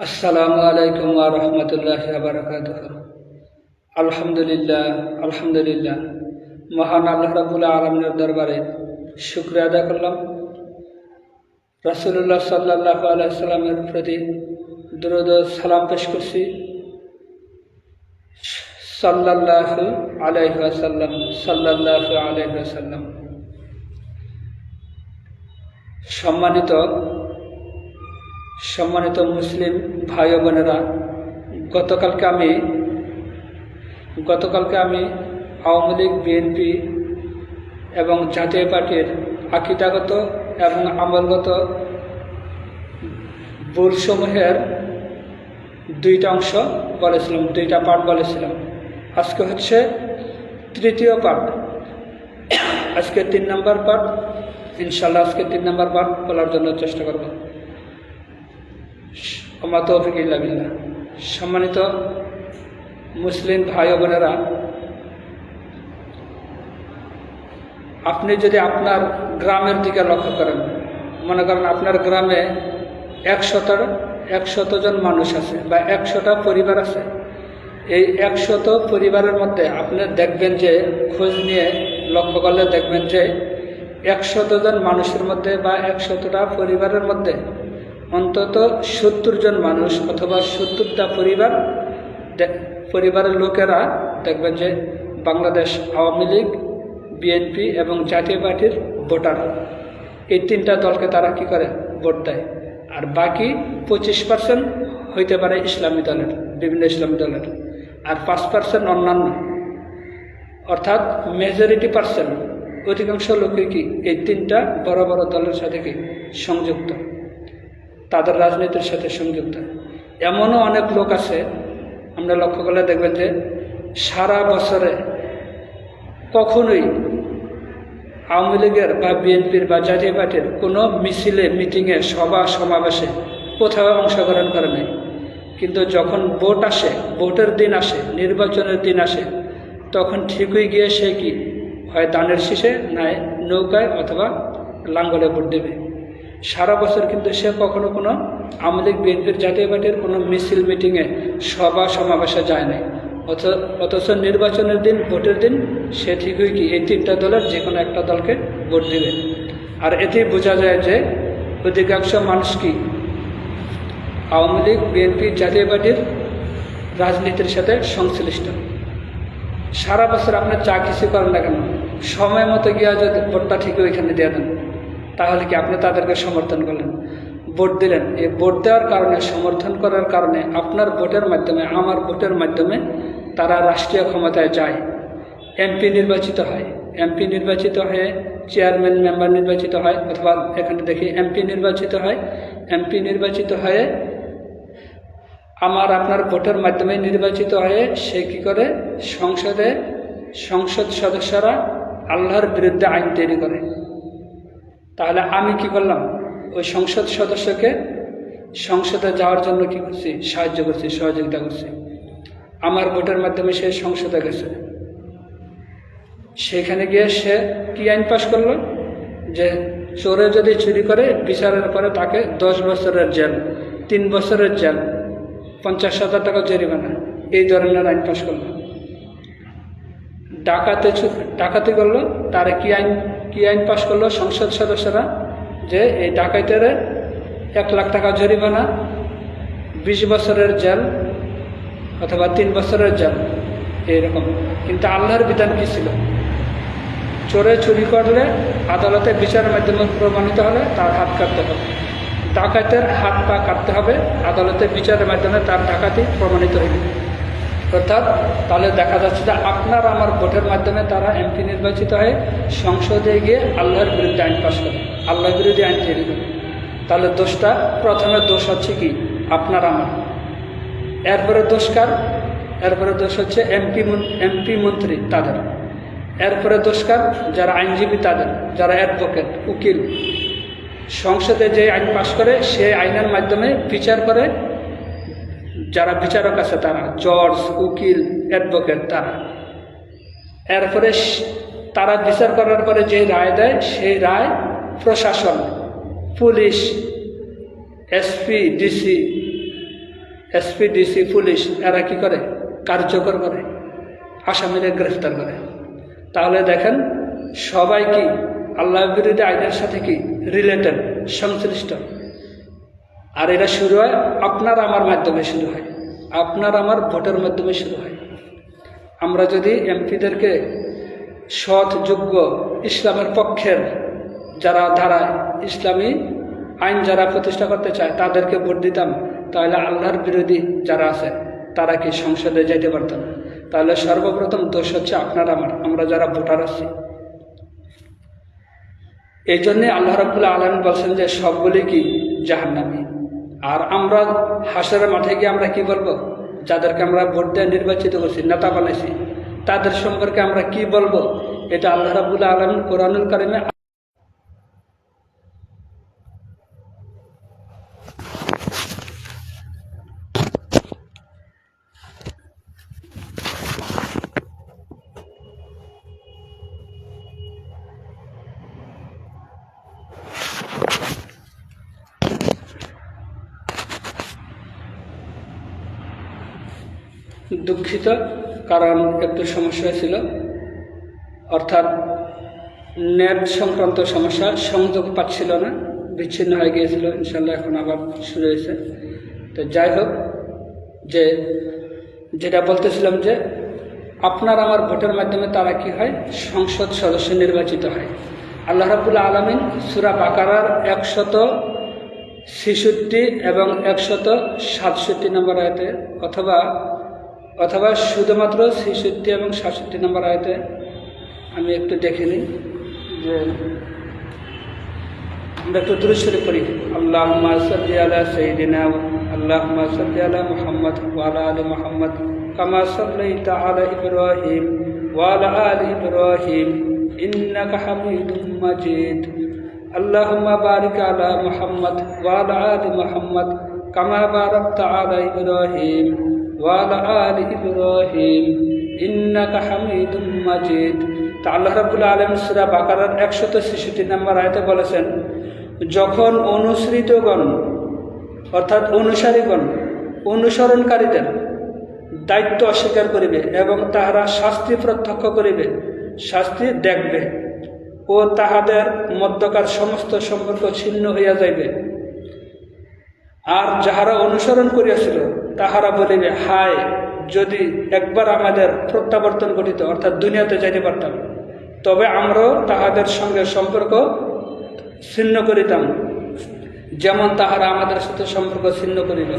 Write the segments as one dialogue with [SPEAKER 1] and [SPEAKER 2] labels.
[SPEAKER 1] আসসালামু আলাইকুম ওয়া রাহমাতুল্লাহি ওয়া বারাকাতুহু। আলহামদুলিল্লাহ আলহামদুলিল্লাহ মহান আল্লাহ রাব্বুল আলামিনের দরবারে শুকরিয়া আদায় করলাম। রাসূলুল্লাহ সাল্লাল্লাহু আলাইহি সাল্লামের প্রতি দরুদ ও সালাম পেশ করছি। সাল্লাল্লাহু আলাইহি ওয়াসাল্লাম সাল্লাল্লাহু আলাইহি ওয়াসাল্লাম। সম্মানিত মুসলিম ভাই ও বোনেরা, গতকালকে আমি আওয়ামী লীগ, বিএনপি এবং জাতীয় পার্টির আকীদাগত এবং আমলগত ভুলসমূহের দুইটা অংশ বলেছিলাম, দুইটা পার্ট বলেছিলাম। আজকে হচ্ছে তৃতীয় পার্ট, আজকে 3 নম্বর পার্ট। ইনশাল্লাহ আজকে 3 নম্বর পার্ট বলার জন্য চেষ্টা করব। ওমা তৌফিক ইল্লা বিল্লাহ। সম্মানিত মুসলিম ভাই ও বোনেরা, আপনি যদি আপনার গ্রামের দিকে লক্ষ্য করেন, মনে করেন আপনার গ্রামে 100 জন মানুষ আছে বা 100টা পরিবার আছে। এই 100 পরিবারের মধ্যে আপনি দেখবেন যে, খোঁজ নিয়ে লক্ষ্য করলে দেখবেন যে 100 জন মানুষের মধ্যে বা 100টা পরিবারের মধ্যে অন্তত 70 জন মানুষ অথবা 70টা পরিবারের লোকেরা দেখবেন যে বাংলাদেশ আওয়ামী লীগ, বিএনপি এবং জাতীয় পার্টির ভোটার। এই 3টা দলকে তারা কি করে? ভোট দেয়। আর বাকি 25% হইতে পারে ইসলামী দলের, বিভিন্ন ইসলামী দলের, আর 5% অন্যান্য। অর্থাৎ মেজরিটি পার্সেন্ট, অধিকাংশ লোকই কি এই 3টা বড় বড় দলের সাথে কি সংযুক্ত, তাদের রাজনীতির সাথে সংযুক্ত। এমনও অনেক লোক আছে, আমরা লক্ষ্য করলে দেখবেন যে সারা বছরে কখনোই আওয়ামী লীগের বা বিএনপির বা জাতীয় পার্টির কোনো মিছিলে, মিটিংয়ে, সভা সমাবেশে কোথাও অংশগ্রহণ করে নাই। কিন্তু যখন ভোট আসে, ভোটের দিন আসে, নির্বাচনের দিন আসে, তখন ঠিকই গিয়ে সে কি হয় ধানের শীষে, নয় নৌকায় অথবা লাঙ্গলে ভোট দেবে। সারা বছর কিন্তু সে কখনো কোনো আওয়ামী লীগ, বিএনপির, জাতীয় পার্টির কোনো মিছিল, মিটিংয়ে, সভা সমাবেশে যায় নাই। অথচ নির্বাচনের দিন, ভোটের দিন সে ঠিকই কি এই 3টা দলের যে কোনো একটা দলকে ভোট দেবে। আর এতেই বোঝা যায় যে অধিকাংশ মানুষ কি আওয়ামী লীগ, বিএনপি, জাতীয় পার্টির রাজনীতির সাথে সংশ্লিষ্ট। সারা বছর আপনি যা কিছু করেন না কেন, সময় মতো গিয়া যদি ভোটটা ঠিকই ওইখানে দিয়ে দেন, তাহলে কি আপনি তাদেরকে সমর্থন করলেন, ভোট দিলেন। এই ভোট দেওয়ার কারণে, সমর্থন করার কারণে আপনার ভোটের মাধ্যমে, আমার ভোটের মাধ্যমে তারা রাষ্ট্রীয় ক্ষমতায় যায়, এমপি নির্বাচিত হয়, এমপি নির্বাচিত হয়ে চেয়ারম্যান, মেম্বার নির্বাচিত হয়, অথবা এখানে দেখি এমপি নির্বাচিত হয়, এমপি নির্বাচিত হয়ে আপনার ভোটের মাধ্যমে নির্বাচিত হয়ে সে কী করে? সংসদ সদস্যরা আল্লাহর বিরুদ্ধে আইন তৈরি করে। তাহলে আমি কি করলাম? ওই সংসদ সদস্যকে সংসদে যাওয়ার জন্য কি করছি? সাহায্য করছি, সহযোগিতা করছি। আমার ভোটের মাধ্যমে সে সংসদে গেছে, সেখানে গিয়ে সে কি আইন পাশ করলো? যে চোরে যদি চুরি করে, বিচারের পরে তাকে 10 বছরের জেল, 3 বছরের জেল, 50,000 টাকা জরিমানা, এই ধরনের আইন পাশ করলো। ডাকাতি করলো, তারা কি আইন পাশ করলো সংসদ সদস্যরা? যে এই ডাকাইতের 1 লাখ টাকা জরিমানা, 20 বছরের জেল অথবা 3 বছরের জেল, এইরকম। কিন্তু আল্লাহর বিধান কি ছিল? চোরে চুরি করলে আদালতে বিচারের মাধ্যমে প্রমাণিত হলে তার হাত কাটতে হবে, ডাকাতের হাত পা কাটতে হবে, আদালতে বিচারের মাধ্যমে তার ডাকাতি প্রমাণিত হইবে। অর্থাৎ তাহলে দেখা যাচ্ছে যে আপনার আমার ভোটের মাধ্যমে তারা এমপি নির্বাচিত হয়ে সংসদে গিয়ে আল্লাহর বিরুদ্ধে আইন পাশ করে, আল্লাহ বিরোধী আইন তৈরি করে। তাহলে প্রথমে দোষ হচ্ছে কি? আপনার আমার। এরপরে দোষকার? এরপরে দোষ হচ্ছে এমপি মন্ত্রী তাদের। এরপরে দোষকার যারা আইনজীবী তাদের, যারা অ্যাডভোকেট, উকিল। সংসদে যে আইন পাশ করে সেই আইনের মাধ্যমে বিচার করে যারা বিচারক আছে, তারা জজ, উকিল, অ্যাডভোকেট তারা। এরপরে তারা বিচার করার পরে যে রায় দেয়, সেই রায় প্রশাসন, police, SP, DC SP DC police এরা কি করে? কার্যকর করে, আসামিরা গ্রেফতার করে। তাহলে দেখেন সবাই কি আল্লাহ বিরোধী আইনের সাথে কি রিলেটেড, সংশ্লিষ্ট। আর এটা শুরু হয় আপনার আমার মাধ্যমে শুরু হয়, আপনার আমার ভোটের মাধ্যমে শুরু হয়। আমরা যদি এমপিদেরকে সৎ, যোগ্য, ইসলামের পক্ষের যারা ধারায় ইসলামী আইন যারা প্রতিষ্ঠা করতে চায় তাদেরকে ভোট দিতাম, তাহলে আল্লাহর বিরোধী যারা আছে তারা কি সংসদে যেতে পারত না। তাহলে সর্বপ্রথম দোষ হচ্ছে আপনার আমার, আমরা যারা ভোটার আছি। এই জন্যে আল্লাহ রাব্বুল আলামিন বলছেন যে সবগুলি কি জাহান্নামী। আর আমরা হাসরের মাঠে গিয়ে আমরা কি বলবো? যাদেরকে আমরা ভোট দিয়ে নির্বাচিত করছি, নেতা বানাইছি, তাদের সম্পর্কে আমরা কি বলবো? এটা আল্লাহ রাব্বুল আলামিন কোরআনুল কারিমে দুঃখিত, কারণ একটু সমস্যা ছিল, অর্থাৎ নেট সংক্রান্ত সমস্যা, সংযোগ পাচ্ছিল না, বিচ্ছিন্ন হয়ে গিয়েছিল। ইনশাল্লাহ এখন আবার শুরু হয়েছে। তো যাই হোক, যেটা বলতেছিলাম যে আপনার আমার ভোটের মাধ্যমে তারা কি হয়? সংসদ সদস্য নির্বাচিত হয়। আল্লাহ রাব্বুল আলামিন সূরা বাকারার 166 এবং 167 নম্বর আয়াতে অথবা শুধুমাত্র 66 এবং 67 নম্বর আয়াতে আমি একটু দেখে নিই যে আমরা একটু দুরূদ শরীফ পড়ি। আল্লাহুম্মা সাল্লি আলা সাইয়্যিদিনা আল্লাহুম্মা সাল্লি আলা মুহাম্মদ ওয়া আলা আলি মুহাম্মদ কামা সাল্লাইতা আলা ইব্রাহিম ওয়া আলা আলি ইব্রাহিম ইন্নাকা হামিদুম মাজিদ। আল্লাহুম্মা বারিক আলা মুহাম্মদ ওয়া আলা আলি মুহাম্মদ কামা বারাকতা আলা ইব্রাহিম ওয়া আলা আলি ইব্রাহিম ইন্নাকা হামিদুম মাজিদ। তা আল্লাহ রাব্বুল আলামিন সূরা বাকারার 166 নম্বর আয়াতে বলেছেন, যখন অনুসৃতগণ অর্থাৎ অনুসারীগণ অনুসরণকারীদের দায়িত্ব অস্বীকার করিবে এবং তাহারা শাস্তি প্রত্যক্ষ করিবে, শাস্তি দেখবে ও তাহাদের মধ্যকার সমস্ত সম্পর্ক ছিন্ন হইয়া যাইবে, আর যাহারা অনুসরণ করিয়াছিল তাহারা বলিবে, হায় যদি একবার আমাদের প্রত্যাবর্তন ঘটিত, অর্থাৎ দুনিয়াতে যাইতে পারতাম, তবে আমরাও তাহাদের সঙ্গে সম্পর্ক ছিন্ন করিতাম যেমন তাহারা আমাদের সাথে সম্পর্ক ছিন্ন করিল।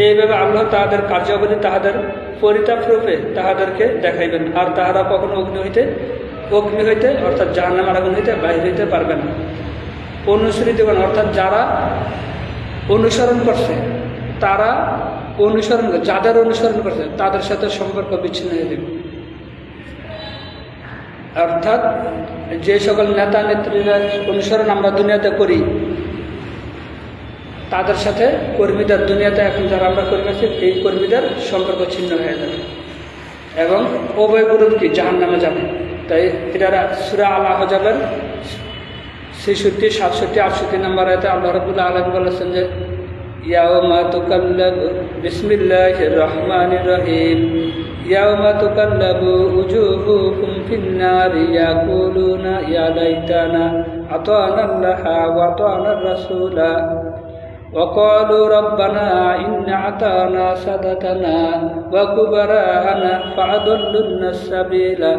[SPEAKER 1] এইভাবে আল্লাহ তাহাদের কার্যাবলী তাহাদের পরিতাপ রূপে তাহাদেরকে দেখাইবেন, আর তাহারা কখনো অগ্নি হইতে অর্থাৎ জাহান্নামের আগুন হইতে বাহির হইতে পারবে না। অনুসৃতগণ অর্থাৎ যারা অনুসরণ করছে, তারা যাদের অনুসরণ করছে তাদের সাথে সম্পর্ক বিচ্ছিন্ন হয়ে যাবে। অর্থাৎ যে সকল নেতা নেত্রীরা অনুসরণ আমরা দুনিয়াতে করি, তাদের সাথে কর্মীদের দুনিয়াতে এখন যারা আমরা কর্মী আছি এই কর্মীদের সম্পর্ক ছিন্ন হয়ে যাবে এবং উভয় গ্রুপ কি জাহান্নামে যাবে। তাই এরা সূরা আল আহজাবের 66, 67, 68 নম্বর আয়াতে আল্লাহ রাব্বুল আলামিন বলেছেন যে ইয়াউমা তুকাল্লাবু বিসমিল্লাহির রহমানির রহিম ইয়াউমা তুকাল্লাবু উজুহুকুম ফিন্নারি ইয়াকুলুনা ইয়া লাইতানা আতানা আল্লাহা ওয়া আতানা রাসূলা ওয়া ক্বালু রাব্বানা ইন্না আতানা সাদাতানা ওয়া কুবারানা ফাআদাল্লুনা সাবিলা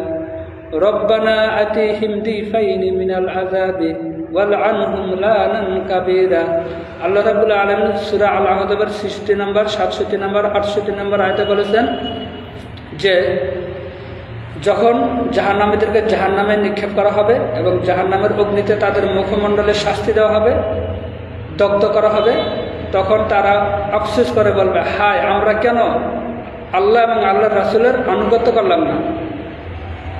[SPEAKER 1] রব্বানা আতিহিম দিফাইনি মিনাল আযাবি ওয়ালআনহুম লানান কাবীরা। আল্লাহ রাব্বুল আলামিন সূরা আল আহজাবের 66 নম্বর, 67 নম্বর, 68 নম্বর আয়াতে বলেছেন যে যখন জাহান্নামীদেরকে জাহান্নামে নিক্ষেপ করা হবে এবং জাহান্নামের অগ্নিতে তাদের মুখমণ্ডলে শাস্তি দেওয়া হবে, দগ্ধ করা হবে, তখন তারা আফসোস করে বলবে, হায় আমরা কেন আল্লাহ এবং আল্লাহর রাসূলের আনুগত্য করলাম না।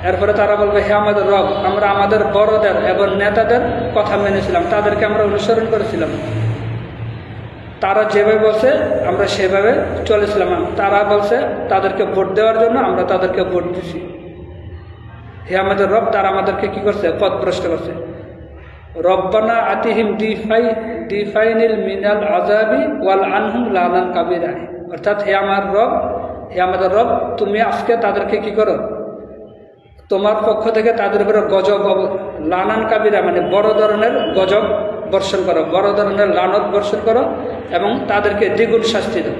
[SPEAKER 1] এরপরে তারা বলবে, হে আমাদের রব, আমরা আমাদের বড়দের এবং নেতাদের কথা মেনেছিলাম, তাদেরকে আমরা অনুসরণ করেছিলাম, তারা যেভাবে বলছে আমরা সেভাবে চলেছিলাম। তারা বলছে তাদেরকে ভোট দেওয়ার জন্য, আমরা তাদেরকে ভোট দিছি। হে আমাদের রব, তারা আমাদেরকে কি করছে? পথভ্রষ্ট করছে। রব্বানা আতিহিম দিফাইনিল মিনাল আযাবি ওয়াল আনহুম লানান কাবীরা। অর্থাৎ হে আমার রব, হে আমাদের রব, তুমি আজকে তাদেরকে কি করো, তোমার পক্ষ থেকে তাদের উপরে গজব লানান কাবিরা, মানে বড় ধরনের গজব বর্ষণ করো, বড় ধরনের লানত বর্ষণ করো এবং তাদেরকে দ্বিগুণ শাস্তি দাও।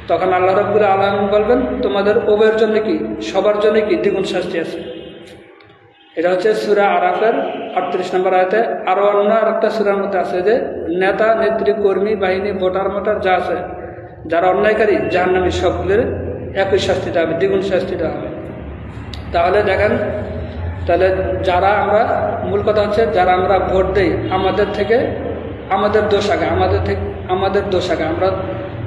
[SPEAKER 1] তখন আল্লাহ রাব্বুল আলামিন বলবেন, তোমাদের উভয়ের জন্য কি, সবার জন্য কি দ্বিগুণ শাস্তি আছে। এটা হচ্ছে সূরা আরাফের 38 নম্বর আয়াতে। আরও অন্য আরেকটা সূরার মধ্যে আছে যে নেতা নেত্রী কর্মী বাহিনী ভোটার মোটার যা আছে, যারা অন্যায়কারী জাহান্নামী, সবগুলোর একই শাস্তি দেওয়া হবে, দ্বিগুণ শাস্তি দেওয়া হবে। তাহলে দেখেন, তাহলে যারা আমরা, মূল কথা হচ্ছে যারা আমরা ভোট দেই, আমাদের থেকে আমাদের দোষ আগে, আমাদের দোষ আগে,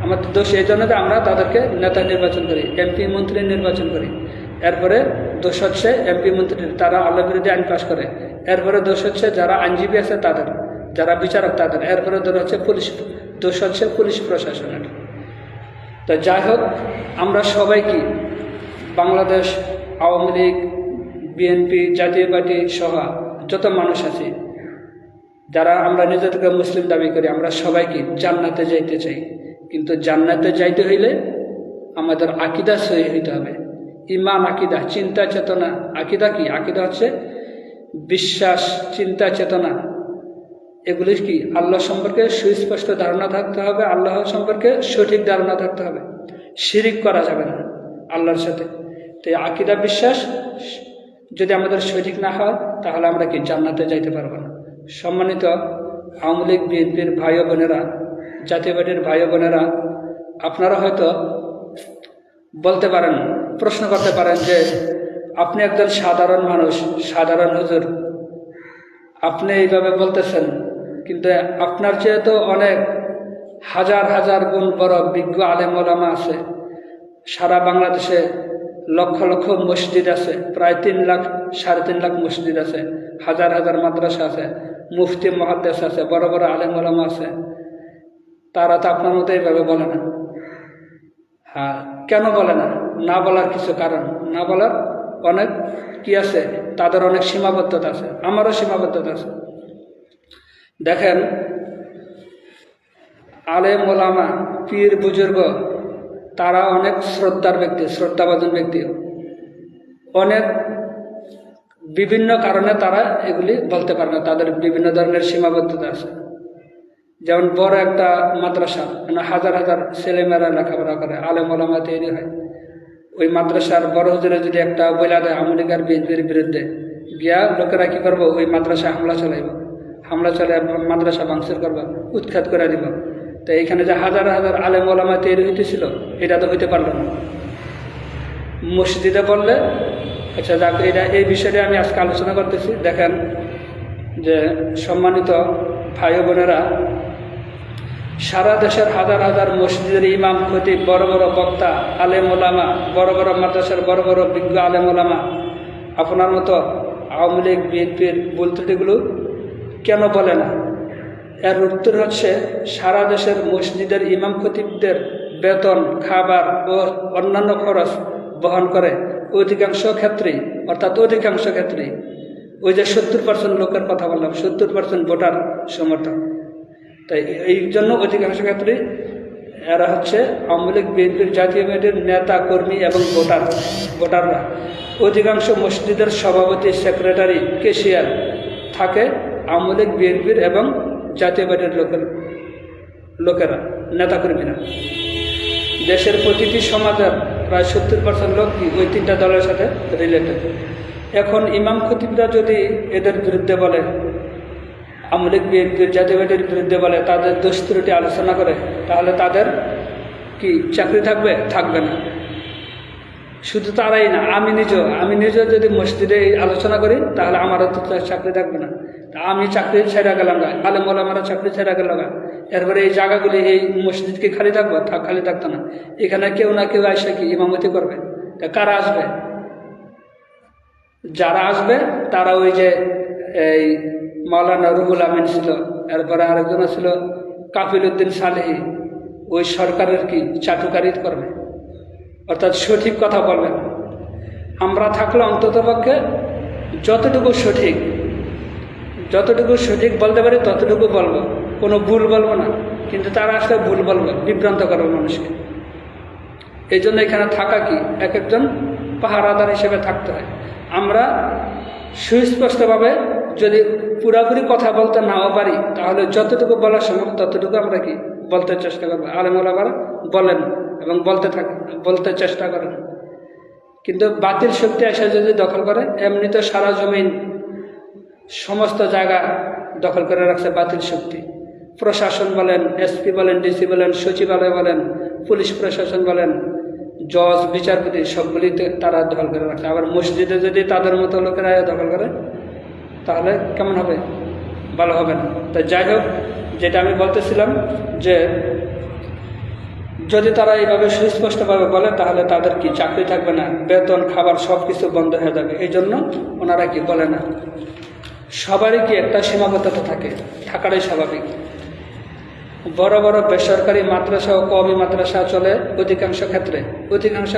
[SPEAKER 1] আমাদের দোষ এই জন্য যে আমরা তাদেরকে নেতা নির্বাচন করি, এমপি মন্ত্রী নির্বাচন করি। এরপরে দোষ হচ্ছে এমপি মন্ত্রী, তারা আল্লাহ বিরোধী আইন পাশ করে। এরপরে দোষ হচ্ছে যারা আইনজীবী আছে তাদের, যারা বিচারক তাদের। এরপরে দোষ হচ্ছে পুলিশ প্রশাসনের। তো যাই হোক, আমরা সবাই কি বাংলাদেশ আওয়ামী লীগ, বিএনপি, জাতীয় পার্টি সহ যত মানুষ আছি, যারা আমরা নিজেদেরকে মুসলিম দাবি করি, আমরা সবাই কি জান্নাতে যাইতে চাই। কিন্তু জান্নাতে যাইতে হইলে আমাদের আকীদা সহি হইতে হবে। ঈমান, আকীদা, চিন্তা চেতনা। আকীদা কি? আকীদা হচ্ছে বিশ্বাস, চিন্তা চেতনা। এগুলি কি আল্লাহ সম্পর্কে সুস্পষ্ট ধারণা থাকতে হবে, আল্লাহ সম্পর্কে সঠিক ধারণা থাকতে হবে। শিরিক করা যাবে না আল্লাহর সাথে। তো আকীদা, বিশ্বাস যদি আমাদের সঠিক না হয়, তাহলে আমরা কি জান্নাতে যাইতে পারবো না। সম্মানিত আওয়ামী লীগ, বিএনপির ভাই বোনেরা, জাতীয় পার্টির ভাই বোনেরা, আপনারা হয়তো বলতে পারেন, প্রশ্ন করতে পারেন যে আপনি একজন সাধারণ মানুষ, সাধারণ হুজুর, আপনি এইভাবে বলতেছেন, কিন্তু আপনার চেয়ে তো অনেক হাজার হাজার গুণ বড় বিজ্ঞ আলেম ওলামা আছে। সারা বাংলাদেশে লক্ষ লক্ষ মসজিদ আছে, প্রায় 3 লাখ, 3.5 লাখ মসজিদ আছে, হাজার হাজার মাদ্রাসা আছে, মুফতি মুহাদ্দিস আছে, বড় বড় আলেম ওলামা আছে। তারা তো আপনার মতো এইভাবে বলে না। হ্যাঁ, কেন বলে না? না বলার কিছু কারণ, না বলার অনেক কি আছে, তাদের অনেক সীমাবদ্ধতা আছে, আমারও সীমাবদ্ধতা আছে। দেখেন, আলেম ওলামা, পীর বুজুর্গ, তারা অনেক শ্রদ্ধার ব্যক্তি, শ্রদ্ধাভাজন ব্যক্তি। অনেক বিভিন্ন কারণে তারা এগুলি বলতে পারে না, তাদের বিভিন্ন ধরনের সীমাবদ্ধতা আছে। যেমন বড় একটা মাদ্রাসা, মানে হাজার হাজার ছেলেমেয়েরা লেখাপড়া করে, আলেম ওলামা তৈরি হয়। ওই মাদ্রাসার বড় হুজুরে যদি একটা বইলা দেয় আওয়ামী লীগ আর বিএনপির বিরুদ্ধে, গিয়া লোকেরা কি করবো, ওই মাদ্রাসায় হামলা চালাইব, হামলা চালিয়ে মাদ্রাসা ভাঙচুর করবো, উৎখাত করে দিব। তো এইখানে যে হাজার হাজার আলেম ওলামা তৈরি হইতেছিল, এটা তো হইতে পারলো না। মসজিদে বললে, আচ্ছা যাক, এই বিষয়টা আমি আজকে আলোচনা করতেছি। দেখেন যে সম্মানিত ভাই বোনেরা, সারা দেশের হাজার হাজার মসজিদের ইমাম, খতিব, বড় বড় বক্তা, আলেম ওলামা, বড় বড় মাদ্রাসার বড় বড় বিজ্ঞ আলেম ওলামা আপনার মতো আওয়ামী লীগ, বিএনপির ভুল ত্রুটিগুলো কেন বলে না? এর উত্তর হচ্ছে, সারা দেশের মসজিদের ইমাম খতিবদের বেতন, খাবার ও অন্যান্য খরচ বহন করে অধিকাংশ ক্ষেত্রেই, অর্থাৎ অধিকাংশ ক্ষেত্রেই ওই যে 70% লোকের কথা বললাম, 70% ভোটার সমর্থন। তাই এই জন্য অধিকাংশ ক্ষেত্রে এরা হচ্ছে আওয়ামী লীগ, বিএনপির, জাতীয় পার্টির নেতা কর্মী এবং ভোটাররা। অধিকাংশ মসজিদের সভাপতি, সেক্রেটারি, ক্যাশিয়ার থাকে আওয়ামী লীগ, বিএনপির এবং জাতীয় পার্টির লোকেরা, নেতাকর্মীরা। দেশের প্রতিটি সমাজের প্রায় 70% লোক ওই 3টা দলের সাথে রিলেটেড। এখন ইমাম খতিবরা যদি এদের বিরুদ্ধে বলে, আওয়ামী লীগ, বিএনপির, জাতীয় পার্টির বিরুদ্ধে বলে, তাদের দোষ ত্রুটি আলোচনা করে, তাহলে তাদের কি চাকরি থাকবে? থাকবে না। শুধু তারাই না, আমি নিজেও যদি মসজিদে আলোচনা করি, তাহলে আমারও তো চাকরি থাকবে না। আমি চাকরি ছেড়ে গেলাম গা, আলেম ওলামারা চাকরি ছেড়ে গেল গা, এরপরে এই জায়গাগুলি, এই মসজিদ কি খালি থাকবো? খালি থাকতো না। এখানে কেউ না কেউ এসে কি ইমামতি করবে। তা কারা আসবে? যারা আসবে তারা ওই যে এই মাওলানা রুহুল আমিন ছিল, এরপরে আরেকজন ছিল কাফিল উদ্দিন সালেহি, ওই সরকারের কি চাটুকারি করবে, অর্থাৎ সঠিক কথা বলবেন। আমরা থাকলে অন্ততপক্ষে যতটুকু সঠিক বলতে পারি ততটুকু বলবো, কোনো ভুল বলবো না। কিন্তু তারা আসলে ভুল বলবে, বিভ্রান্ত করবে মানুষকে। এই জন্য এখানে থাকা কি এক একজন পাহারাদার হিসেবে থাকতে হয়। আমরা সুস্পষ্টভাবে যদি পুরাপুরি কথা বলতে নাও পারি, তাহলে যতটুকু বলা সম্ভব ততটুকু আমরা কি বলতে চেষ্টা করবো। আলেম ওলামারা বলেন এবং বলতে চেষ্টা করেন। কিন্তু বাতিল শক্তি এসে যদি দখল করে, এমনি তো সারা জমিন সমস্ত জায়গা দখল করে রাখছে বাতিল শক্তি। প্রশাসন বলেন, এসপি বলেন, ডিসি বলেন, সচিবালয় বলেন, পুলিশ প্রশাসন বলেন, জজ, বিচারপতি সবগুলিতে তারা দখল করে রাখছে। আবার মসজিদে যদি তাদের মতো লোকেরা দখল করে, তাহলে কেমন হবে? ভালো হবে না। তো যাই হোক, যেটা আমি বলতেছিলাম যে যদি তারা এইভাবে সুস্পষ্টভাবে বলে, তাহলে তাদের কি চাকরি থাকবে না, বেতন, খাবার সব কিছু বন্ধ হয়ে যাবে। এই জন্য ওনারা কি বলে না। সবারই কি একটা সীমাবদ্ধতা থাকে, থাকাটাই স্বাভাবিক। বড় বড় বেসরকারি মাদ্রাসা ও কওমি মাদ্রাসা চলে অধিকাংশ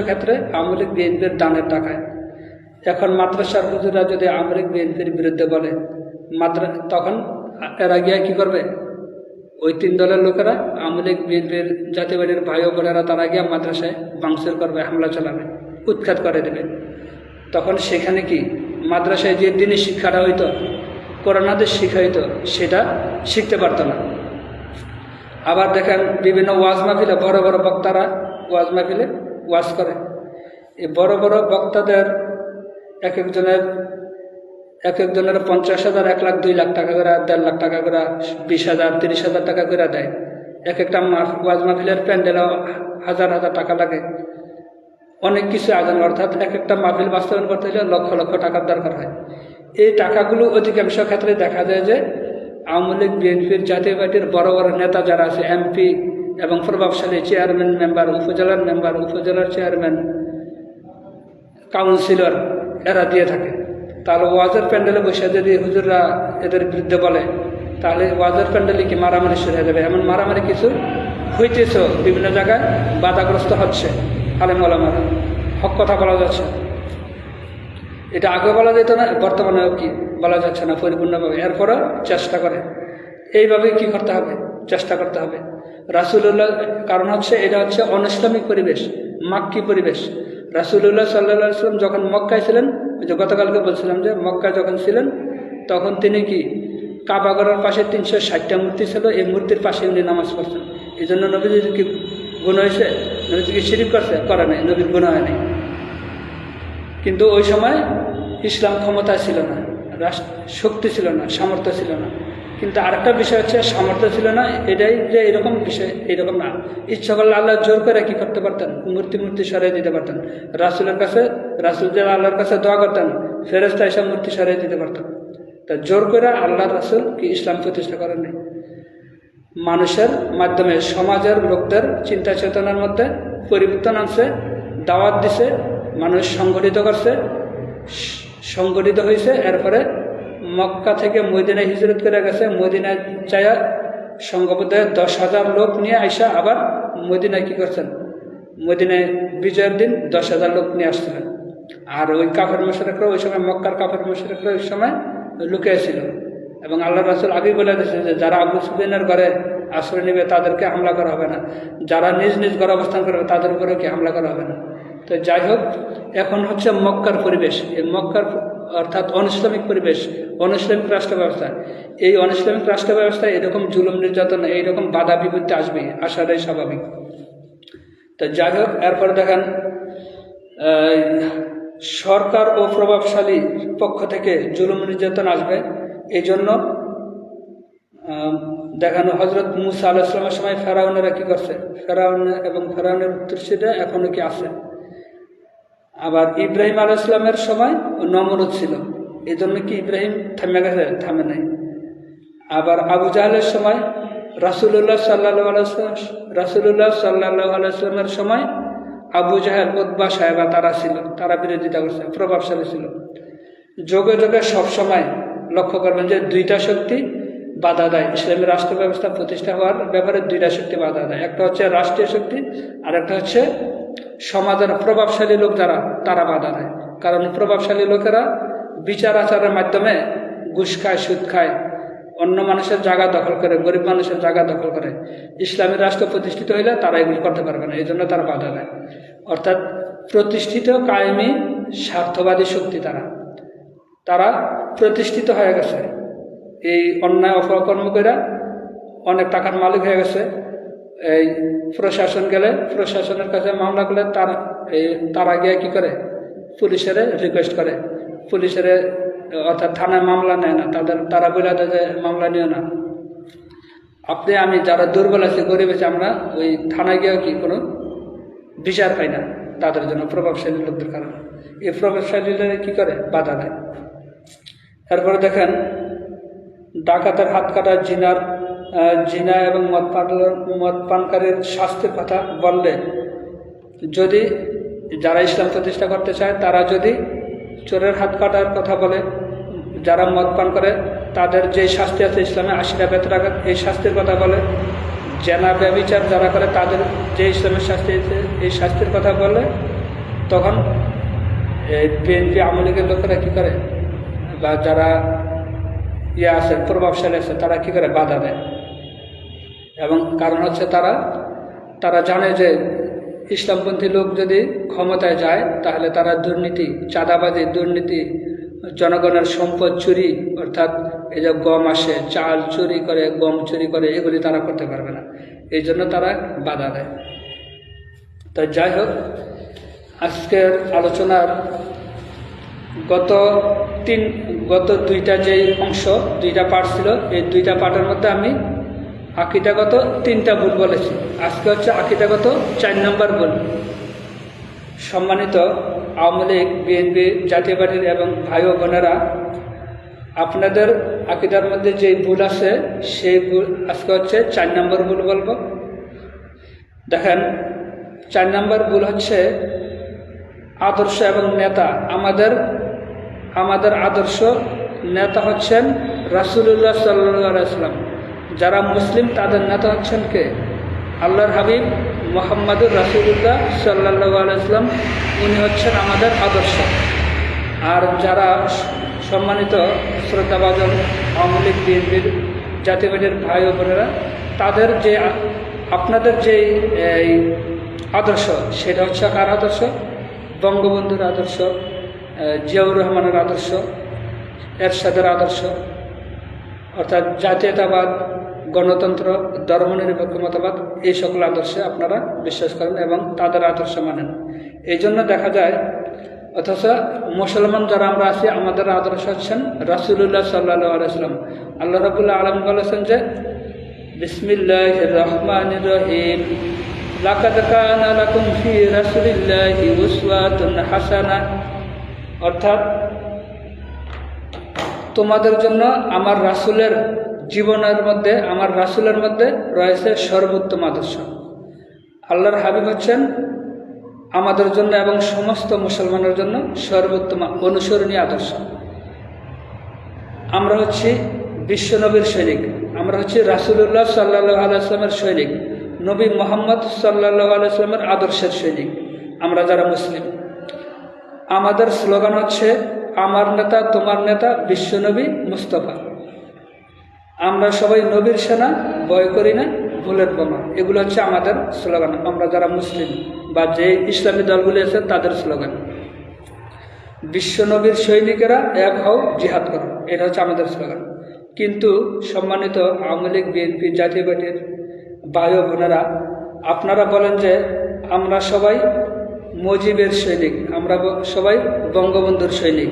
[SPEAKER 1] ক্ষেত্রে আওয়ামী লীগ বিএনপির দানের টাকায়। এখন মাদ্রাসার হুজুরা যদি আওয়ামী লীগ বিএনপির বিরুদ্ধে বলে, তখন এরা গিয়ে কী করবে? ওই 3 দলের লোকেরা, আওয়ামী লীগ বিএনপির জাতীয়বাদীর ভাই ও বোনেরা, তারা গিয়ে মাদ্রাসায় ভাঙচুর করবে, হামলা চালাবে, উৎখাত করে দেবে। তখন সেখানে কি মাদ্রাসায় যে দিনই শিক্ষাটা হইতো, কোরআন হাদিস শিক্ষা হইতো, সেটা শিখতে পারতো না। আবার দেখেন বিভিন্ন ওয়াজ মাহফিলে বড় বড় বক্তারা ওয়াজ মাহফিলে ওয়াজ করে। এই বড় বড় বক্তাদের এক একজনের 50,000, 1 লাখ, 2 লাখ টাকা করে, 1.5 লাখ টাকা করে, 20,000, 30,000 টাকা করে দেয়। এক একটা ওয়াজ মাহফিলের প্যান্ডেলও হাজার হাজার টাকা লাগে। অনেক কিছু আয়োজন, অর্থাৎ এক একটা মাহফিল বাস্তবায়ন করতে হলে লক্ষ লক্ষ টাকার দরকার হয়। এই টাকাগুলো অধিকাংশ ক্ষেত্রে দেখা যায় যে আওয়ামী লীগ বিএনপির জাতীয় পার্টির বড় বড় নেতা যারা আছে, এমপি এবং প্রভাবশালী চেয়ারম্যান মেম্বার, উপজেলার মেম্বার, উপজেলার চেয়ারম্যান, কাউন্সিলর, এরা দিয়ে থাকে। তাহলে ওয়াজের প্যান্ডেলে বসে যদি হুজুররা এদের বিরুদ্ধে বলে, তাহলে ওয়াজের প্যান্ডেলে কি মারামারি শুরু হয়ে যাবে। এমন মারামারি কিছু হইতেছ, বিভিন্ন জায়গায় বাধাগ্রস্ত হচ্ছে আলেম ওলামারা, হক কথা বলা যাচ্ছে। এটা আগে বলা যেত না, বর্তমানেও কি বলা যাচ্ছে না পরিপূর্ণভাবে। এরপরও চেষ্টা করে, এইভাবেই কি করতে হবে, চেষ্টা করতে হবে। রাসূলুল্লাহ, কারণ হচ্ছে এটা হচ্ছে অনিসলামিক পরিবেশ, মাক্কি পরিবেশ। রাসূলুল্লাহ সাল্লাল্লাহু আলাইহি ওয়াসাল্লাম যখন মক্কায় ছিলেন, যে গতকালকে বলছিলাম যে মক্কায় যখন ছিলেন, তখন তিনি কি কাবাগরের পাশে 360টা মূর্তি ছিল, এই মূর্তির পাশে উনি নামাজ পড়ছেন। এই জন্য নবীজির কি গুনাহ হয়েছে? নবীজি কি শিরক করছে? করে নাই, নবীর গুনাহ হয় নাই। কিন্তু ওই সময় ইসলাম ক্ষমতায় ছিল না, শক্তি ছিল না, সামর্থ্য ছিল না। কিন্তু আরেকটা বিষয় হচ্ছে, সামর্থ্য ছিল না এটাই যে এরকম বিষয়, এইরকম না। ইচ্ছা করলে আল্লাহ জোর করে কি করতে পারতেন? মূর্তি সরিয়ে দিতে পারতেন। রাসূলের কাছে, রাসূল যে আল্লাহর কাছে দোয়া করতেন, ফেরেশতা এসব মূর্তি সরিয়ে দিতে পারতেন। তা জোর করে আল্লাহ রাসূল কি ইসলাম প্রতিষ্ঠা করেননি। মানুষের মাধ্যমে সমাজের লোকদের চিন্তা চেতনার মধ্যে পরিবর্তন আনছে, দাওয়াত দিছে, মানুষ সংগঠিত হয়েছে। এরপরে মক্কা থেকে মদিনায় হিজরত করে গেছে। মদিনায় যায়া সংঘবদ্ধ 10,000 লোক নিয়ে আইসা আবার মদিনায় কি করছেন? মদিনায় বিজয়ের দিন 10,000 লোক নিয়ে আসছিলেন। আর ওই কাফের মুশরিকরা ওই সময়, মক্কার কাফের মুশরিকরা ওই সময় লুকিয়েছিল। এবং আল্লাহ রাসূল আগেই বলে দিয়েছে যে যারা আবু সুফিয়ানের ঘরে আশ্রয় নেবে তাদেরকে হামলা করা হবে না, যারা নিজ নিজ ঘরে অবস্থান করবে তাদের উপরেও কি হামলা করা হবে না। তো যাই হোক, এখন হচ্ছে মক্কার পরিবেশ, এই মক্কার অর্থাৎ অনিসলামিক পরিবেশ, অনিসলামিক রাষ্ট্র ব্যবস্থা। এই অনিসলামিক রাষ্ট্র ব্যবস্থায় এরকম জুলুম নির্যাতন, এইরকম বাধা বিপত্তি আসবেই, আসাটাই স্বাভাবিক। তো যাই হোক, এরপরে দেখেন সরকার ও প্রভাবশালী পক্ষ থেকে জুলুম নির্যাতন আসবে। এই জন্য দেখানো হযরত মুসা আলাইহিস সালামের সময় ফেরাউনেরা কি করছে, ফেরাউনের উত্তরসূরিরা এখনো কি আছে। আবার ইব্রাহিম আলাইহিস সালামের সময় নমরুদ ছিল, এই জন্য কি ইব্রাহিম থেমে গেছে? থামে নাই। আবার আবু জাহলের সময় রাসূলুল্লাহ সাল্লাল্লাহু আলাইহি ওয়াসাল্লামের সময় আবু জাহেল, উতবা, সাহেবা তারা ছিল, তারা বিরোধিতা করছে, প্রভাবশালী ছিল। যোগে যোগে সবসময় লক্ষ্য করবেন যে 2টা শক্তি বাধা দেয়। ইসলামী রাষ্ট্র ব্যবস্থা প্রতিষ্ঠা হওয়ার ব্যাপারে 2টা শক্তি বাধা দেয়। একটা হচ্ছে রাষ্ট্রীয় শক্তি, আর একটা হচ্ছে সমাজের প্রভাবশালী লোক যারা, তারা বাধা দেয়। কারণ প্রভাবশালী লোকেরা বিচার আচারের মাধ্যমে ঘুষ খায়, সুদ খায়, অন্য মানুষের জায়গা দখল করে, গরিব মানুষের জায়গা দখল করে। ইসলামী রাষ্ট্র প্রতিষ্ঠিত হইলে তারা এগুলো করতে পারবে না, এই জন্য তারা বাধা দেয়। অর্থাৎ প্রতিষ্ঠিত কায়েমি স্বার্থবাদী শক্তি তারা প্রতিষ্ঠিত হয়ে গেছে, এই অন্যায় অপকর্ম করে অনেক টাকার মালিক হয়ে গেছে। এই প্রশাসন গেলে, প্রশাসনের কাছে মামলা করলে তারা গিয়ে কী করে, পুলিশের রিকোয়েস্ট করে, পুলিশের অর্থাৎ থানায় মামলা নেয় না, তারা বলে দেয় যে মামলা নিও না, আপনি আমি যারা দুর্বল আছে, গরিব আছে, আমরা ওই থানায় গিয়েও কি কোনো বিচার পাই না তাদের জন্য, প্রভাবশালী লোকদের কারণে। এই প্রভাবশালীরা কী করে, বাধা দেয়। এরপরে দেখেন, ডাকাতের হাত কাটা, জিনা এবং মদ পানকারীর শাস্তির কথা বললে, যদি যারা ইসলাম প্রতিষ্ঠা করতে চায় তারা যদি চোরের হাত কাটার কথা বলে, যারা মদ পান করে তাদের যে শাস্তি আছে ইসলামে 80টা বেত্রাঘাত, এই শাস্তির কথা বলে, জেনা ব্যভিচার যারা করে তাদের যে ইসলামের শাস্তি আছে এই শাস্তির কথা বলে, তখন বিএনপি আওয়ামী লীগের লোকেরা কী করে, বা যারা আছে প্রভাবশালী আছে তারা কী করে, বাধা দেয়। এবং কারণ হচ্ছে তারা জানে যে ইসলামপন্থী লোক যদি ক্ষমতায় যায় তাহলে তারা দুর্নীতি, চাঁদাবাজি, দুর্নীতি, জনগণের সম্পদ চুরি, অর্থাৎ এই যে গম আসে, চাল চুরি করে, গম চুরি করে, এগুলি তারা করতে পারবে না, এই জন্য তারা বাধা দেয়। তো যাই হোক, আজকের আলোচনার গত দুইটা যেই অংশ, দুইটা পার্ট ছিল, এই দুইটা পার্টের মধ্যে আমি আকীদাগত 3টা ভুল বলেছি। আজকে হচ্ছে আকীদাগত 4 নম্বর ভুল। সম্মানিত আওয়ামী লীগ, বিএনপি, জাতীয় পার্টির এবং ভাই ও বোনেরা, আপনাদের আকীদার মধ্যে যেই ভুল আছে সেই ভুল আজকে হচ্ছে 4 নম্বর ভুল বলবো। দেখেন, 4 নম্বর ভুল হচ্ছে আদর্শ এবং নেতা। আমাদের আদর্শ নেতা হচ্ছেন রাসূলুল্লাহ সাল্লাল্লাহু আলাইহি ওয়াসাল্লাম। যারা মুসলিম তাদের নেতা হচ্ছেন কে? আল্লাহর হাবিব মুহাম্মাদুর রাসূলুল্লাহ সাল্লাল্লাহু আলাইহি ওয়াসাল্লাম, উনি হচ্ছেন আমাদের আদর্শ। আর যারা সম্মানিত শ্রদ্ধাভাজন আওয়ামী লীগ, বিএনপির, জাতীয় পার্টির ভাই ও বোনেরা, আপনাদের যে আদর্শ, সেটা হচ্ছে কার আদর্শ? বঙ্গবন্ধুর আদর্শ, জিয়াউর রহমানের আদর্শ, এরশাদের আদর্শ, অর্থাৎ জাতীয়তাবাদ, গণতন্ত্র, ধর্মনিরপেক্ষ মতবাদ, এই সকল আদর্শে আপনারা বিশ্বাস করেন এবং তাদের আদর্শ মানেন। এই জন্য দেখা যায়, অথচ মুসলমান যারা আমরা আছি, আমাদের আদর্শ হচ্ছেন রাসূলুল্লাহ সাল্লাল্লাহু আলাইহি ওয়াসাল্লাম। আল্লাহ রাব্বুল আলামিন বলেছেন যে, বিসমিল্লাহির রহমানির রহিম, লাকাদ কানা লাকুম ফি রাসূলিল্লাহি উসওয়াতুন হাসানাহ, অর্থাৎ তোমাদের জন্য আমার রাসূলের জীবনের মধ্যে, আমার রাসূলের মধ্যে রয়েছে সর্বোত্তম আদর্শ। আল্লাহর হাবিব হচ্ছেন আমাদের জন্য এবং সমস্ত মুসলমানের জন্য সর্বোত্তম অনুসরণীয় আদর্শ। আমরা হচ্ছি বিশ্বনবীর সৈনিক, আমরা হচ্ছি রাসূলুল্লাহ সাল্লাল্লাহু আলাইহি ওয়াসাল্লামের সৈনিক, নবী মুহাম্মদ সাল্লাল্লাহু আলাইহি ওয়াসাল্লামের আদর্শের সৈনিক। আমরা যারা মুসলিম, আমাদের স্লোগান হচ্ছে, আমার নেতা তোমার নেতা বিশ্বনবী মুস্তাফা। আমরা সবাই নবীর সেনা, ভয় করি না ভুলের বোমা। এগুলো হচ্ছে আমাদের স্লোগান, আমরা যারা মুসলিম বা যে ইসলামী দলগুলি আছে তাদের স্লোগান। বিশ্বনবীর সৈনিকেরা এক হও, জিহাদ করো, এটা হচ্ছে আমাদের স্লোগান। কিন্তু সম্মানিত আওয়ামী লীগ, বিএনপি, জাতীয় পার্টির ভাই ও বোনেরা, আপনারা বলেন যে আমরা সবাই মুজিবের সৈনিক, আমরা সবাই বঙ্গবন্ধুর সৈনিক,